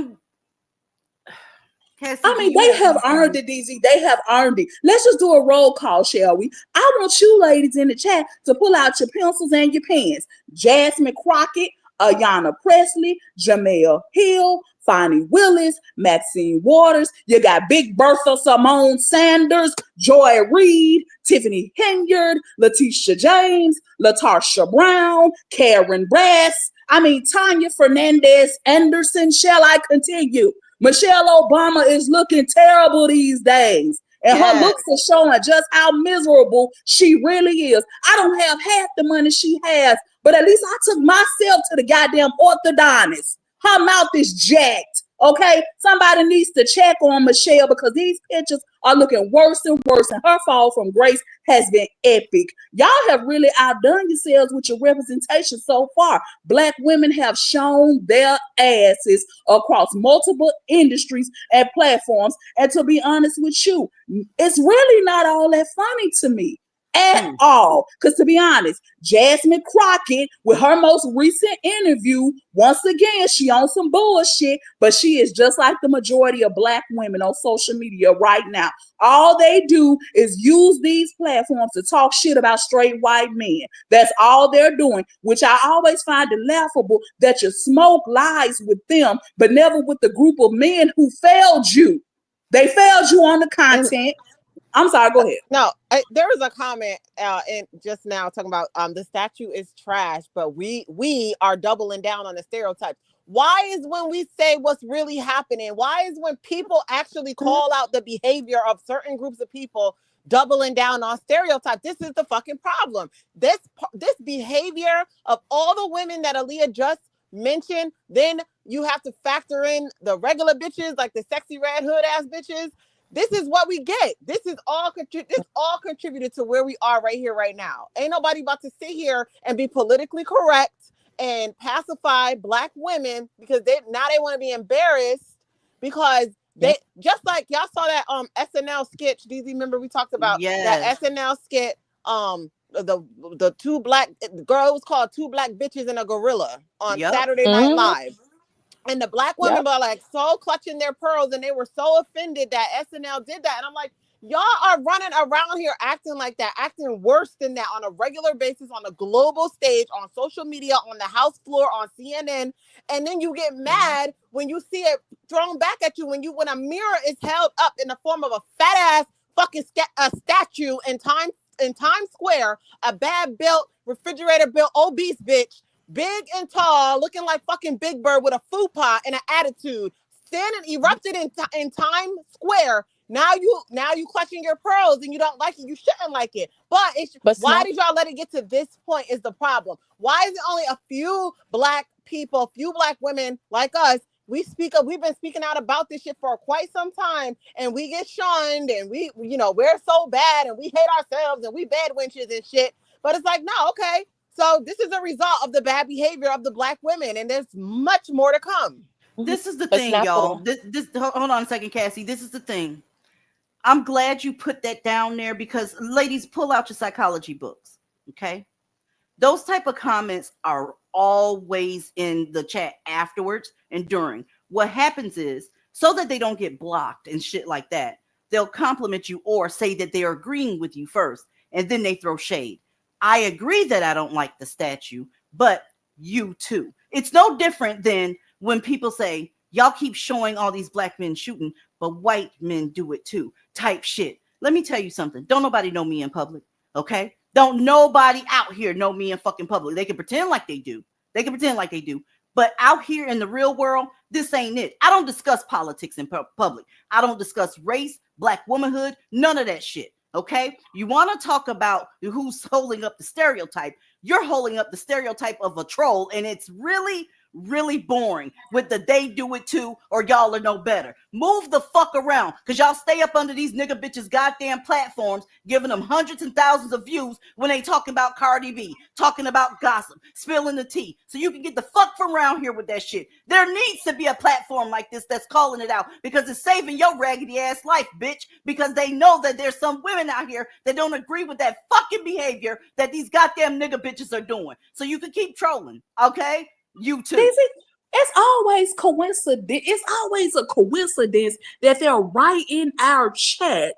mean, they have earned it, DZ. They have earned it. Let's just do a roll call, shall we? I want you ladies in the chat to pull out your pencils and your pens. Jasmine Crockett, Ayanna Presley, Jamel Hill, Fonnie Willis, Maxine Waters. You got Big Bertha Simone Sanders, Joy Reid, Tiffany Henyard, Letitia James, Latarsha Brown, Karen Brass. I mean, Tanya Fernandez Anderson. Shall I continue? Michelle Obama is looking terrible these days. And her looks are showing just how miserable she really is. I don't have half the money she has, but at least I took myself to the goddamn orthodontist. Her mouth is jacked. Okay, somebody needs to check on Michelle because these pictures are looking worse and worse, and her fall from grace has been epic. Y'all have really outdone yourselves with your representation so far. Black women have shown their asses across multiple industries and platforms, and to be honest with you, it's really not all that funny to me. At all. Because to be honest, Jasmine Crockett, with her most recent interview, once again, she on some bullshit, but she is just like the majority of black women on social media right now. All they do is use these platforms to talk shit about straight white men. That's all they're doing, which I always find it laughable that you smoke lies with them, but never with the group of men who failed you. They failed you on the content. I'm sorry, go ahead. No, there was a comment in just now talking about the statue is trash, but we are doubling down on the stereotypes. Why is when we say what's really happening? Why is when people actually call out the behavior of certain groups of people doubling down on stereotypes? This is the fucking problem. This behavior of all the women that Aaliyah just mentioned, then you have to factor in the regular bitches, like the sexy red hood ass bitches. This is what we get. This all contributed to where we are right here, right now. Ain't nobody about to sit here and be politically correct and pacify black women because they want to be embarrassed because they just like y'all saw that SNL sketch. DZ, remember we talked about that SNL skit. The two black girl, it was called Two Black Bitches and a Gorilla on Saturday Night Live. And the black women were like so clutching their pearls and they were so offended that SNL did that. And I'm like, y'all are running around here acting like that, acting worse than that on a regular basis, on a global stage, on social media, on the House floor, on CNN. And then you get mad when you see it thrown back at you, when a mirror is held up in the form of a fat ass fucking statue in Times Square, a bad built, refrigerator built, obese bitch, big and tall, looking like fucking Big Bird with a fupa and an attitude, standing erupted in Times Square. Now you clutching your pearls and you don't like it. You shouldn't like it. But why did y'all let it get to this point is the problem. Why is it only a few black people, few black women like us? We've been speaking out about this shit for quite some time, and we get shunned, and we're so bad, and we hate ourselves, and we bad wenches and shit. But it's like, no, okay. So this is a result of the bad behavior of the black women, and there's much more to come. This is the thing, y'all. Hold on a second, Cassie. This is the thing. I'm glad you put that down there because, ladies, pull out your psychology books, okay? Those type of comments are always in the chat afterwards and during. What happens is, so that they don't get blocked and shit like that, they'll compliment you or say that they're agreeing with you first, and then they throw shade. I agree that I don't like the statue, but you too. It's no different than when people say, y'all keep showing all these black men shooting, but white men do it too, type shit. Let me tell you something. Don't nobody know me in public, okay? Don't nobody out here know me in fucking public. They can pretend like they do. But out here in the real world, this ain't it. I don't discuss politics in public. I don't discuss race, black womanhood, none of that shit. Okay, you want to talk about who's holding up the stereotype? You're holding up the stereotype of a troll, and it's really, really boring with the they do it too, or y'all are no better. Move the fuck around, because y'all stay up under these nigga bitches goddamn platforms, giving them hundreds and thousands of views when they talking about Cardi B, talking about gossip, spilling the tea, so you can get the fuck from around here with that shit. There needs to be a platform like this that's calling it out, because it's saving your raggedy ass life, bitch, because they know that there's some women out here that don't agree with that fucking behavior that these goddamn nigga bitches are doing. So you can keep trolling, okay? You too. It's always coincidence. It's always a coincidence that they're right in our chat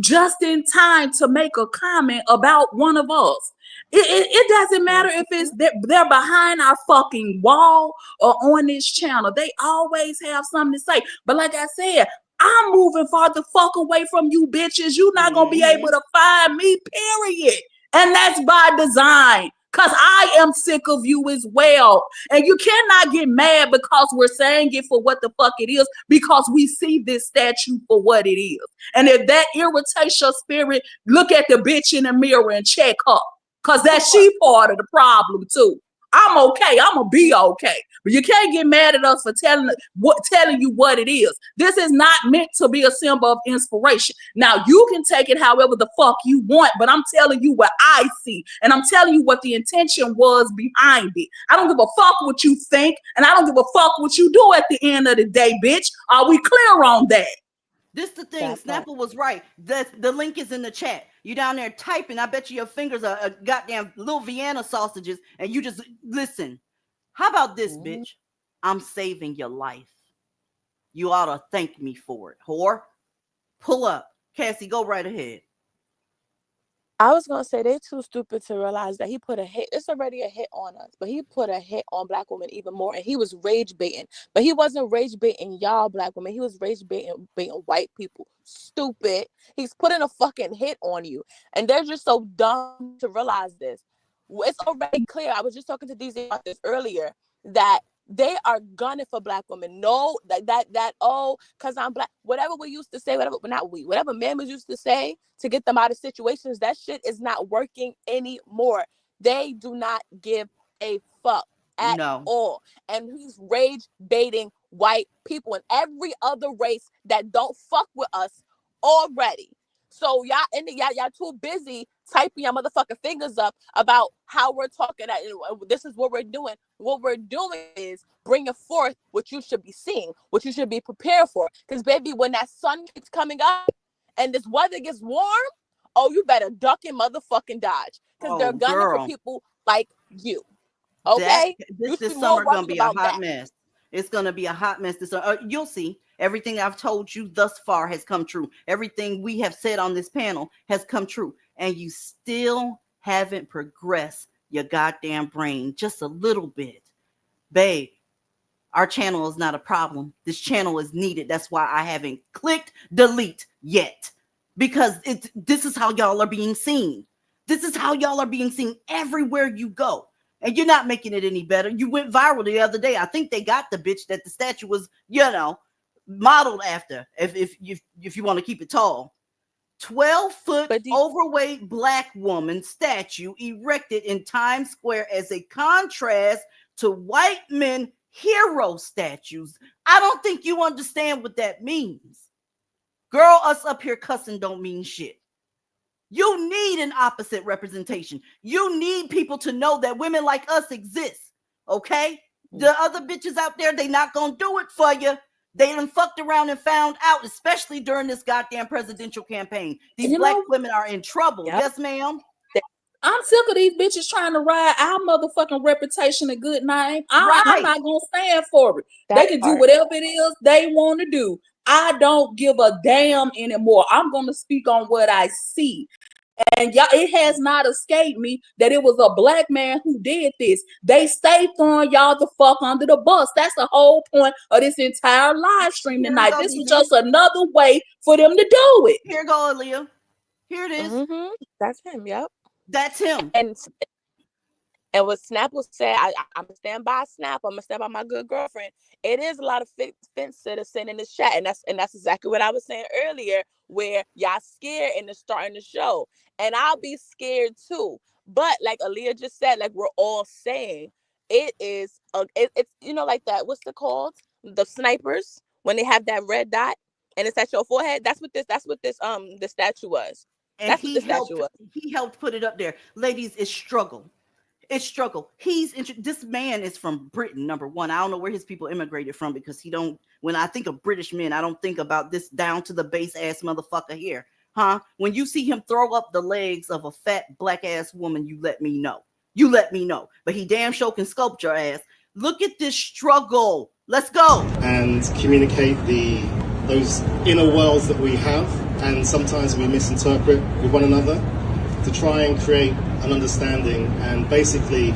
just in time to make a comment about one of us. It doesn't matter if it's they're behind our fucking wall or on this channel. They always have something to say. But like I said, I'm moving far the fuck away from you bitches. You're not gonna be able to find me, period. And that's by design. Because I am sick of you as well. And you cannot get mad because we're saying it for what the fuck it is, because we see this statue for what it is. And if that irritates your spirit, look at the bitch in the mirror and check her. Because that's she part of the problem too. I'm okay. I'm going to be okay. But you can't get mad at us for telling you what it is. This is not meant to be a symbol of inspiration. Now, you can take it however the fuck you want, but I'm telling you what I see. And I'm telling you what the intention was behind it. I don't give a fuck what you think, and I don't give a fuck what you do at the end of the day, bitch. Are we clear on that? This the thing. Snapple was right. The link is in the chat. You down there typing. I bet you your fingers are goddamn little Vienna sausages, and you just listen. How about this, bitch? I'm saving your life. You ought to thank me for it, whore. Pull up. Cassie, go right ahead. I was gonna say they too stupid to realize that he put a hit. It's already a hit on us, but he put a hit on black women even more, and he was rage baiting. But he wasn't rage baiting y'all black women. He was rage baiting white people. Stupid. He's putting a fucking hit on you, and they're just so dumb to realize this. It's already clear. I was just talking to DZ about this earlier, that they are gunning for black women. No, because I'm black. Whatever we used to say, whatever men was used to say to get them out of situations, that shit is not working anymore. They do not give a fuck at all. And he's rage baiting white people and every other race that don't fuck with us already. So y'all too busy typing your motherfucking fingers up about how we're talking. This is what we're doing. What we're doing is bringing forth what you should be seeing, what you should be prepared for. Because baby, when that sun keeps coming up and this weather gets warm, oh, you better duck and motherfucking dodge. Because they're gunning for people like you. Okay? This summer gonna be a hot mess. It's gonna be a hot mess this summer. You'll see. Everything I've told you thus far has come true. Everything we have said on this panel has come true. And you still haven't progressed your goddamn brain just a little bit. Babe, our channel is not a problem. This channel is needed. That's why I haven't clicked delete yet. Because this is how y'all are being seen. This is how y'all are being seen everywhere you go. And you're not making it any better. You went viral the other day. I think they got the bitch that the statue was, modeled after, if you want to keep it tall. 12-foot overweight black woman statue erected in Times Square as a contrast to white men hero statues. I don't think you understand what that means. Girl, us up here cussing don't mean shit. You need an opposite representation. You need people to know that women like us exist, okay? The other bitches out there, they not gonna do it for you. They done fucked around and found out, especially during this goddamn presidential campaign. These black women are in trouble. Yep. Yes, ma'am. I'm sick of these bitches trying to ride our motherfucking reputation and good name. I'm not going to stand for it. They can do whatever it is they want to do. I don't give a damn anymore. I'm going to speak on what I see. And y'all, it has not escaped me that it was a black man who did this. They stay throwing y'all the fuck under the bus. That's the whole point of this entire live stream tonight. This was just another way for them to do it. Here go, Aaliyah. Here it is. Mm-hmm. That's him. Yep. That's him. And what Snap was saying, I'm gonna stand by Snap. I'm gonna stand by my good girlfriend. It is a lot of fence sitters sitting in the chat, and that's exactly what I was saying earlier, where y'all scared and it's starting the show, and I'll be scared too. But like Aaliyah just said, like we're all saying, it is it's like that. What's it called? The snipers, when they have that red dot and it's at your forehead. That's what this the statue was. And that's what the statue was. He helped put it up there, ladies. It's struggle. It's struggle. This man is from Britain, number one. I don't know where his people immigrated from, because when I think of British men, I don't think about this down to the base ass motherfucker here. Huh? When you see him throw up the legs of a fat black ass woman, you let me know. You let me know. But he damn sure can sculpt your ass. Look at this struggle. Let's go. And communicate those inner worlds that we have, and sometimes we misinterpret with one another, to try and create an understanding and basically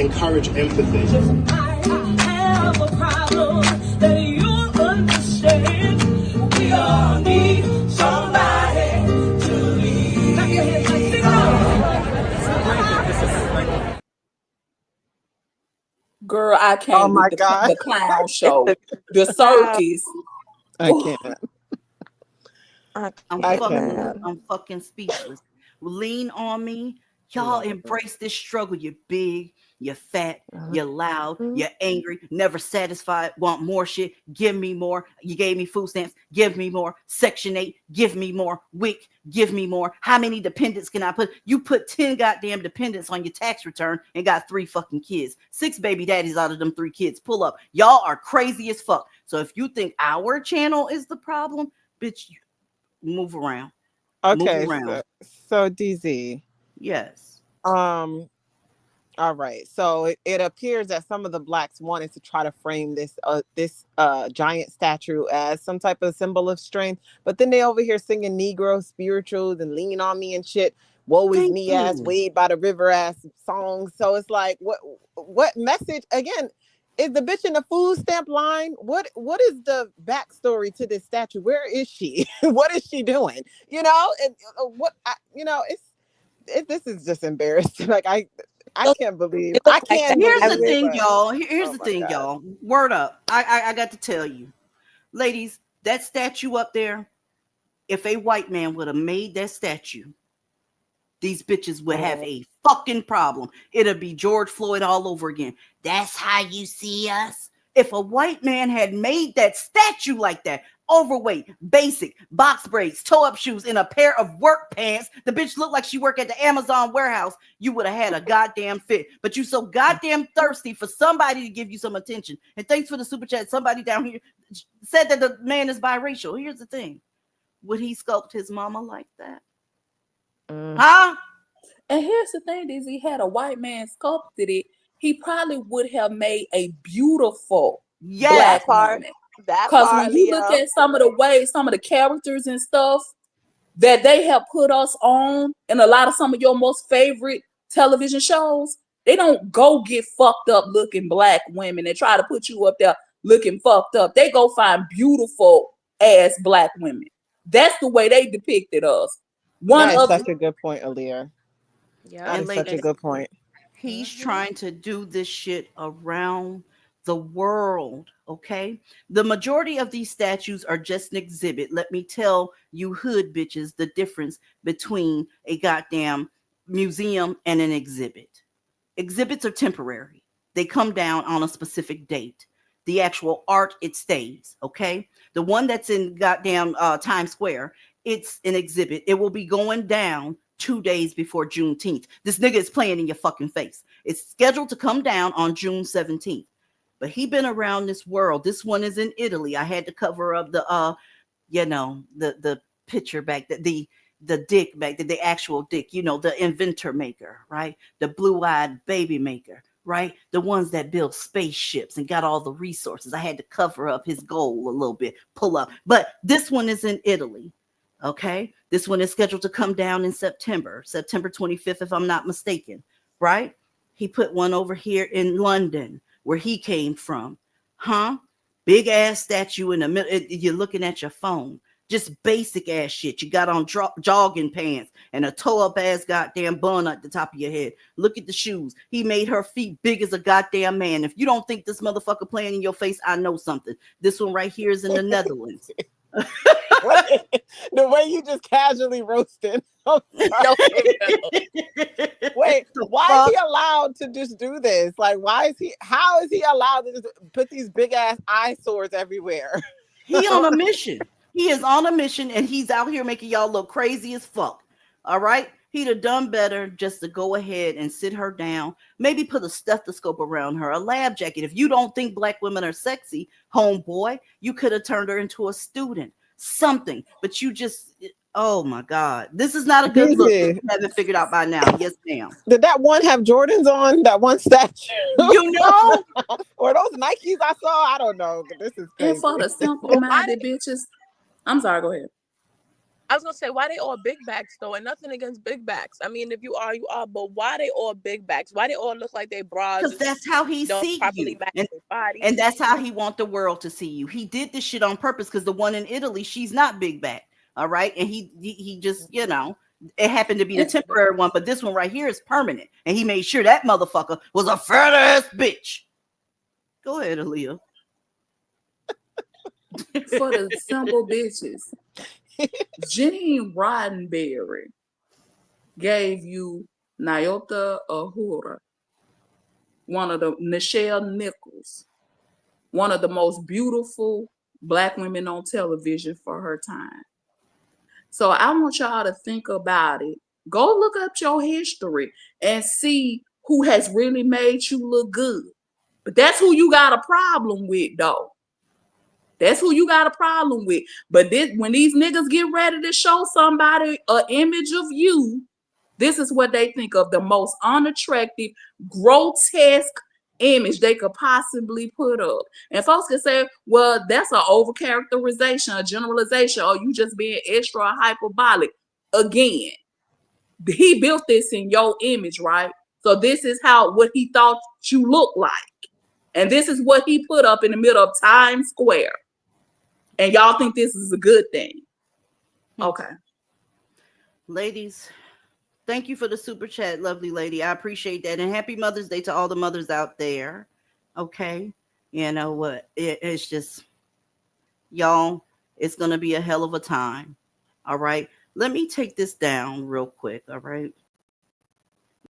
encourage empathy. I have a problem that you understand. We all need somebody to lead. Clap your hands like sing along. Girl, I can't with the clown show, the circus. I can't. I'm fucking speechless. Lean on me. Y'all embrace this struggle. You're big, you're fat, you're loud, you're angry, never satisfied, want more shit. Give me more. You gave me food stamps. Give me more. Section 8, give me more. WIC, give me more. How many dependents can I put? You put 10 goddamn dependents on your tax return and got 3 fucking kids. 6 baby daddies out of them 3 kids. Pull up. Y'all are crazy as fuck. So if you think our channel is the problem, bitch, move around. Okay, so DZ. Yes. All right. So it appears that some of the blacks wanted to try to frame this giant statue as some type of symbol of strength, but then they over here singing Negro spirituals and lean on me and shit. Woe is me ass, Wade by the river ass songs. So it's like, what message again? Is the bitch in the food stamp line? What is the backstory to this statue? Where is she? What is she doing? This is just embarrassing. Like I can't believe. I can't. Here's the thing, y'all. Here's the thing, y'all. Word up. I got to tell you, ladies, that statue up there. If a white man would have made that statue, these bitches would have a fucking problem. It'll be George Floyd all over again. That's how you see us. If a white man had made that statue like that, overweight, basic, box braids, toe-up shoes, and a pair of work pants, the bitch looked like she worked at the Amazon warehouse, you would have had a goddamn fit. But you so goddamn thirsty for somebody to give you some attention. And thanks for the super chat. Somebody down here said that the man is biracial. Here's the thing. Would he sculpt his mama like that? Huh? And here's the thing, is he had a white man sculpted it, he probably would have made a beautiful black woman. Because when you look at some of the ways, some of the characters and stuff that they have put us on in a lot of some of your most favorite television shows, they don't go get fucked up looking black women and try to put you up there looking fucked up. They go find beautiful ass black women. That's the way they depicted us. That's such a good point, Aaliyah. Yeah, that is such a good point. He's trying to do this shit around the world, okay? The majority of these statues are just an exhibit. Let me tell you hood bitches the difference between a goddamn museum and an exhibit. Exhibits are temporary. They come down on a specific date. The actual art, it stays, okay? The one that's in goddamn Times Square, it's an exhibit. It will be going down 2 days before Juneteenth. This nigga is playing in your fucking face. It's scheduled to come down on June 17th. But he been around this world. This one is in Italy. I had to cover up the the picture back, the dick back, the actual dick, the inventor maker, right? The blue-eyed baby maker, right? The ones that build spaceships and got all the resources. I had to cover up his goal a little bit, pull up. But this one is in Italy. Okay, this one is scheduled to come down in September 25th, if I'm not mistaken, right? He put one over here in London, where he came from. Huh? Big ass statue in the middle. You're looking at your phone. Just basic ass shit. You got on jogging pants and a toe up ass goddamn bun at the top of your head. Look at the shoes. He made her feet big as a goddamn man. If you don't think this motherfucker playing in your face, I know something. This one right here is in the Netherlands. The way you just casually roasted. Wait, why is he allowed to just do this? Like, how is he allowed to just put these big ass eyesores everywhere? He on a mission. He is on a mission, and he's out here making y'all look crazy as fuck. All right? He'd have done better just to go ahead and sit her down, maybe put a stethoscope around her, a lab jacket. If you don't think black women are sexy, homeboy, you could have turned her into a student, something. But you just, oh my God, this is not a good look. You haven't figured out by now. Yes, ma'am. Did that one have Jordans on? That one statue? You know? Or those Nikes I saw? I don't know. This is crazy. And for the simple-minded bitches, I'm sorry, go ahead. I was gonna say, why they all big backs though, and nothing against big backs. I mean, if you are, you are. But why they all big backs? Why they all look like they bras? Because that's how he sees you, and that's how he want the world to see you. He did this shit on purpose because the one in Italy, she's not big back, all right. And he just, you know, it happened to be the temporary one, but this one right here is permanent, and he made sure that motherfucker was a fat ass bitch. Go ahead, Aaliyah. For the simple bitches. Gene Roddenberry gave you Nyota Uhura, one of the Nichelle Nichols, one of the most beautiful black women on television for her time. So I want y'all to think about it. Go look up your history and see who has really made you look good. But that's who you got a problem with, though. That's who you got a problem with. But when these niggas get ready to show somebody an image of you, this is what they think of: the most unattractive, grotesque image they could possibly put up. And folks can say, well, that's an overcharacterization, a generalization, or you just being extra hyperbolic. Again, he built this in your image, right? So this is what he thought you look like. And this is what he put up in the middle of Times Square. And y'all think this is a good thing. Okay. Ladies, thank you for the super chat, lovely lady. I appreciate that. And happy Mother's Day to all the mothers out there. Okay. You know what? It's just, y'all, it's going to be a hell of a time. All right. Let me take this down real quick. All right.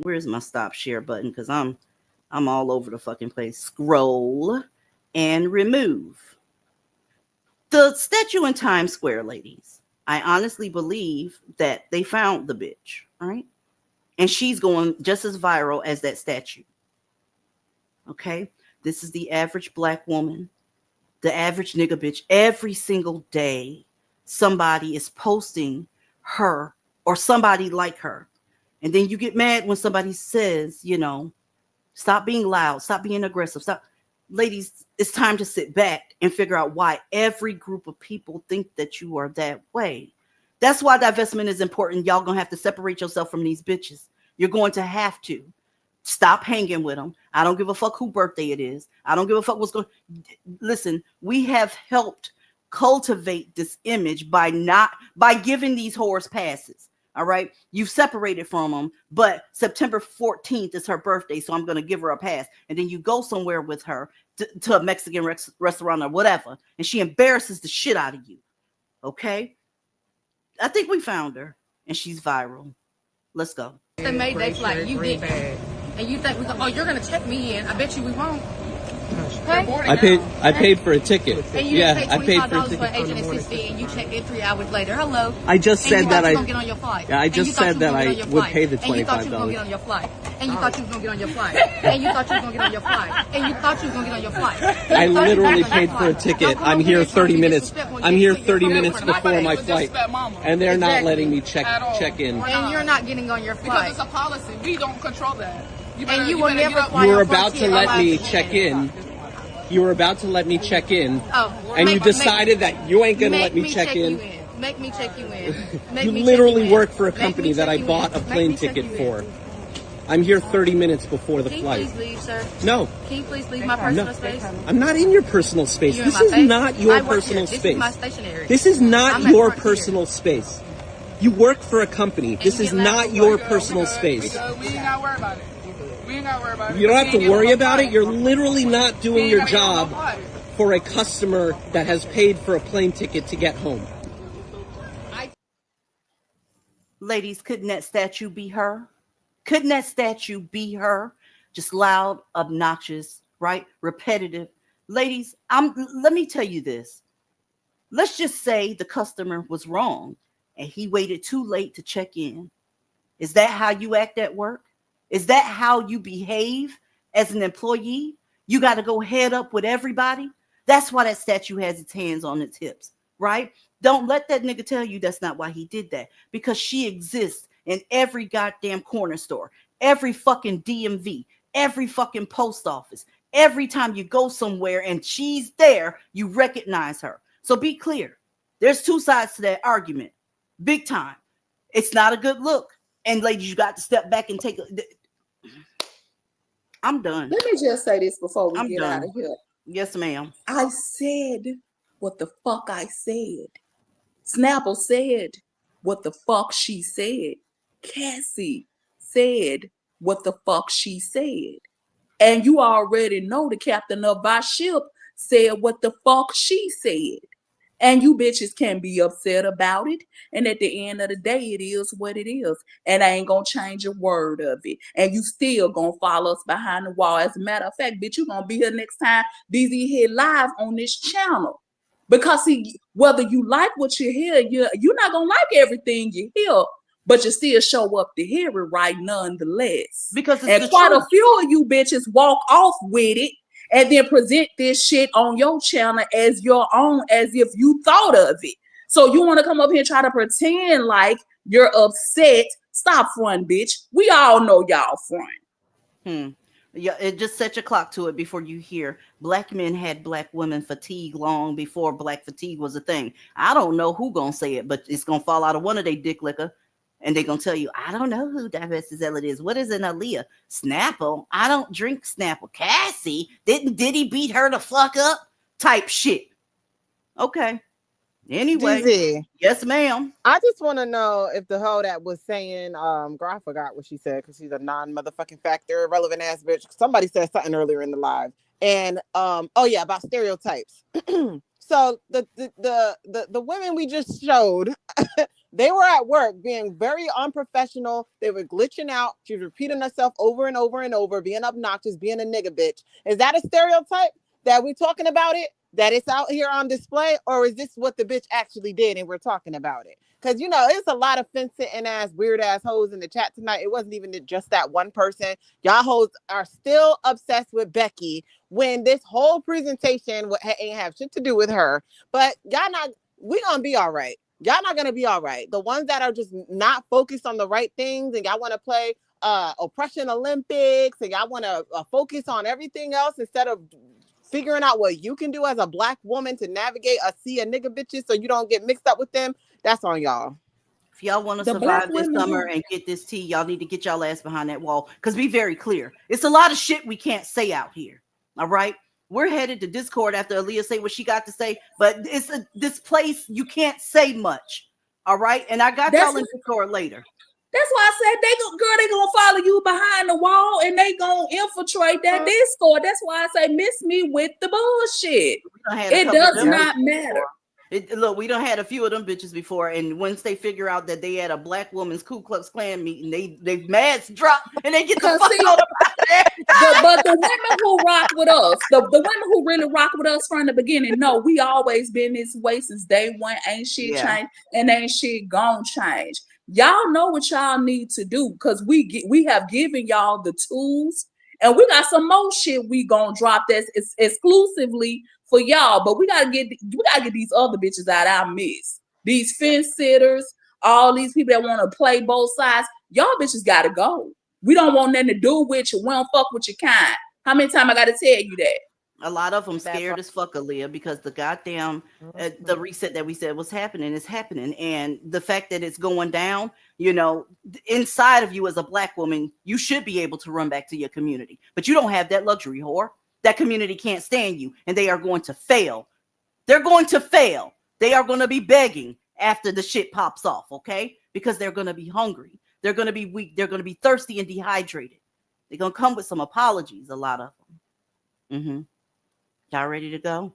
Where's my stop share button? Because I'm all over the fucking place. Scroll and remove. The statue in Times Square, ladies. I honestly believe that they found the bitch, right? And she's going just as viral as that statue. Okay? This is the average black woman, the average nigga bitch. Every single day, somebody is posting her or somebody like her. And then you get mad when somebody says, you know, stop being loud, stop being aggressive, stop. Ladies, it's time to sit back and figure out why every group of people think that you are that way. That's why divestment is important. Y'all gonna have to separate yourself from these bitches. You're going to have to stop hanging with them. I don't give a fuck who birthday it is. I don't give a fuck what's going. Listen, we have helped cultivate this image by giving these whores passes. All right. You've separated from them, but September 14th is her birthday. So I'm going to give her a pass. And then you go somewhere with her to a Mexican restaurant or whatever. And she embarrasses the shit out of you. Okay. I think we found her and she's viral. Let's go. They made they flight. You did. And you think, you're going to check me in. I bet you we won't. Okay? I paid for a ticket. And you paid $25 for agent assistant and you checked in 3 hours later. Hello. I just said that I get on your flight. Yeah, I just said that I would pay the $25. And you thought you was going to get on your flight. And you thought you was going to get on your flight. And you thought you was going to get on your flight. And you thought you was going to get on your flight. I literally paid for a ticket. I'm here 30 minutes. I'm here 30 minutes before my flight. And they're not letting me check in. And you're not getting on your flight. Because it's a policy. We don't control that. And you will never fly. You were about to let me check in. You were about to let me check in, and you decided that you ain't gonna let me check in. Make me check you in. You literally work for a company that I bought a plane ticket for. I'm here 30 minutes before the flight. Can you please leave, sir? No. Can you please leave my personal space? I'm not in your personal space. You're This in my is face. not your I work personal here. space. This is my stationery. This is not I'm at your front personal space. You work for a company. This is not your personal space. We ain't gotta worry about it. We ain't gotta worry about it. You don't have to worry about it. You're literally not doing your job for a customer that has paid for a plane ticket to get home. Ladies, couldn't that statue be her? Couldn't that statue be her? Just loud, obnoxious, right? Repetitive. Ladies, let me tell you this. Let's just say the customer was wrong and he waited too late to check in. Is that how you act at work? Is that how you behave as an employee? You got to go head up with everybody? That's why that statue has its hands on its hips, right? Don't let that nigga tell you that's not why he did that, because she exists in every goddamn corner store, every fucking DMV, every fucking post office. Every time you go somewhere and she's there, you recognize her. So be clear. There's two sides to that argument. Big time. It's not a good look. And ladies, you got to step back and take a... I'm done. Let me just say this before we get done. out of here. Yes, ma'am. I said what the fuck I said. Snapple said what the fuck she said. Cassie said what the fuck she said. And you already know the captain of our ship said what the fuck she said. And you bitches can be upset about it. And at the end of the day, it is what it is. And I ain't gonna change a word of it. And you still gonna follow us behind the wall. As a matter of fact, bitch, you gonna be here next time DZ hit live on this channel. Because whether you like what you hear, you're not gonna like everything you hear, but you still show up to hear it right nonetheless. Because it's and quite a few of you bitches walk off with it and then present this shit on your channel as your own, as if you thought of it. So you want to come up here and try to pretend like you're upset. Stop front, bitch. We all know y'all front. Yeah, it just set your clock to it before you hear black men had black women fatigue long before black fatigue was a thing. I don't know who gonna say it, but it's gonna fall out of one of they dick liquor. And they're going to tell you, I don't know who Tyrese Gibson is. What is an Aaliyah? Snapple? I don't drink Snapple. Cassie? Did he beat her the fuck up? Type shit. Okay. Anyway. DZ. Yes, ma'am. I just want to know if the hoe that was saying, girl, I forgot what she said because she's a non-motherfucking factor, irrelevant ass bitch. Somebody said something earlier in the live. And, about stereotypes. So the women we just showed, they were at work being very unprofessional. They were glitching out. She was repeating herself over and over and over, being obnoxious, being a nigga bitch. Is that a stereotype that we talking about it? That it's out here on display? Or is this what the bitch actually did and we're talking about it? Because, it's a lot of fence-sitting ass, weird-ass hoes in the chat tonight. It wasn't even just that one person. Y'all hoes are still obsessed with Becky when this whole presentation ain't have shit to do with her. But we gonna be all right. Y'all not gonna be all right. The ones that are just not focused on the right things and y'all want to play oppression Olympics and y'all want to focus on everything else instead of figuring out what you can do as a black woman to navigate a sea of nigga bitches so you don't get mixed up with them, that's on y'all. If y'all want to survive this summer and get this tea, y'all need to get y'all ass behind that wall. Because be very clear, it's a lot of shit we can't say out here. All right? We're headed to Discord after Aaliyah say what she got to say, but it's this place you can't say much. All right? And I got y'all in Discord later. That's why I said they gonna follow you behind the wall and they gonna infiltrate that Discord. That's why I say miss me with the bullshit. It does not matter. Look, we done had a few of them bitches before, and once they figure out that they had a black woman's Ku Klux Klan meeting, they mads drop and they get the fuck out of there. But the women who rock with us, the women who really rock with us from the beginning, no, we always been this way since day one. Ain't shit changed and ain't shit gonna change. Y'all know what y'all need to do because we have given y'all the tools, and we got some more shit we gonna drop that's exclusively for y'all. But we gotta get these other bitches out our midst. These fence sitters, all these people that want to play both sides. Y'all bitches gotta go. We don't want nothing to do with you. We don't fuck with your kind. How many times I gotta tell you that? A lot of them That scared part. as fuck, Aaliyah, because the goddamn the reset that we said was happening is happening, and the fact that it's going down, inside of you as a black woman, you should be able to run back to your community, but you don't have that luxury, whore. That community can't stand you, and they are going to fail. They're going to fail. They are going to be begging after the shit pops off, okay? Because they're going to be hungry. They're going to be weak. They're going to be thirsty and dehydrated. They're going to come with some apologies, a lot of them. Mm-hmm. Y'all ready to go?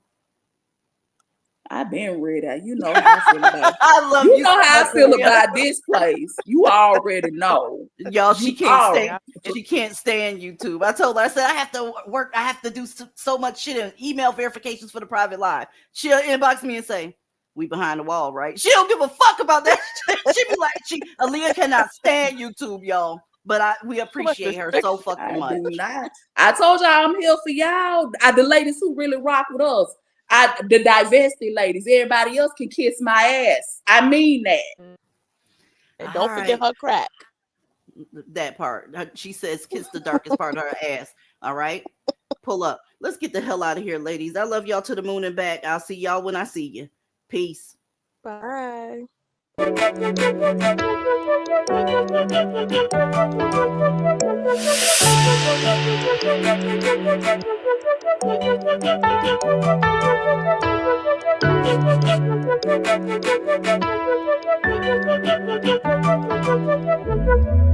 I've been ready. You know how I feel about I love you know so how I much, feel Aaliyah. about this place. You already know. Y'all, she You can't already- stand. She can't stand YouTube. I told her, I said, I have to work. I have to do so much shit and email verifications for the private live. She'll inbox me and say, "We behind the wall, right?" She don't give a fuck about that. She be like, Aaliyah cannot stand YouTube, y'all. But we appreciate her so fucking much. I do not. I told y'all I'm here for y'all. The ladies who really rock with us. The divested ladies. Everybody else can kiss my ass. I mean that. And don't forget her crack. That part. She says, "Kiss the darkest part of her ass." All right, pull up. Let's get the hell out of here, ladies. I love y'all to the moon and back. I'll see y'all when I see you. Peace. Bye. Thank you.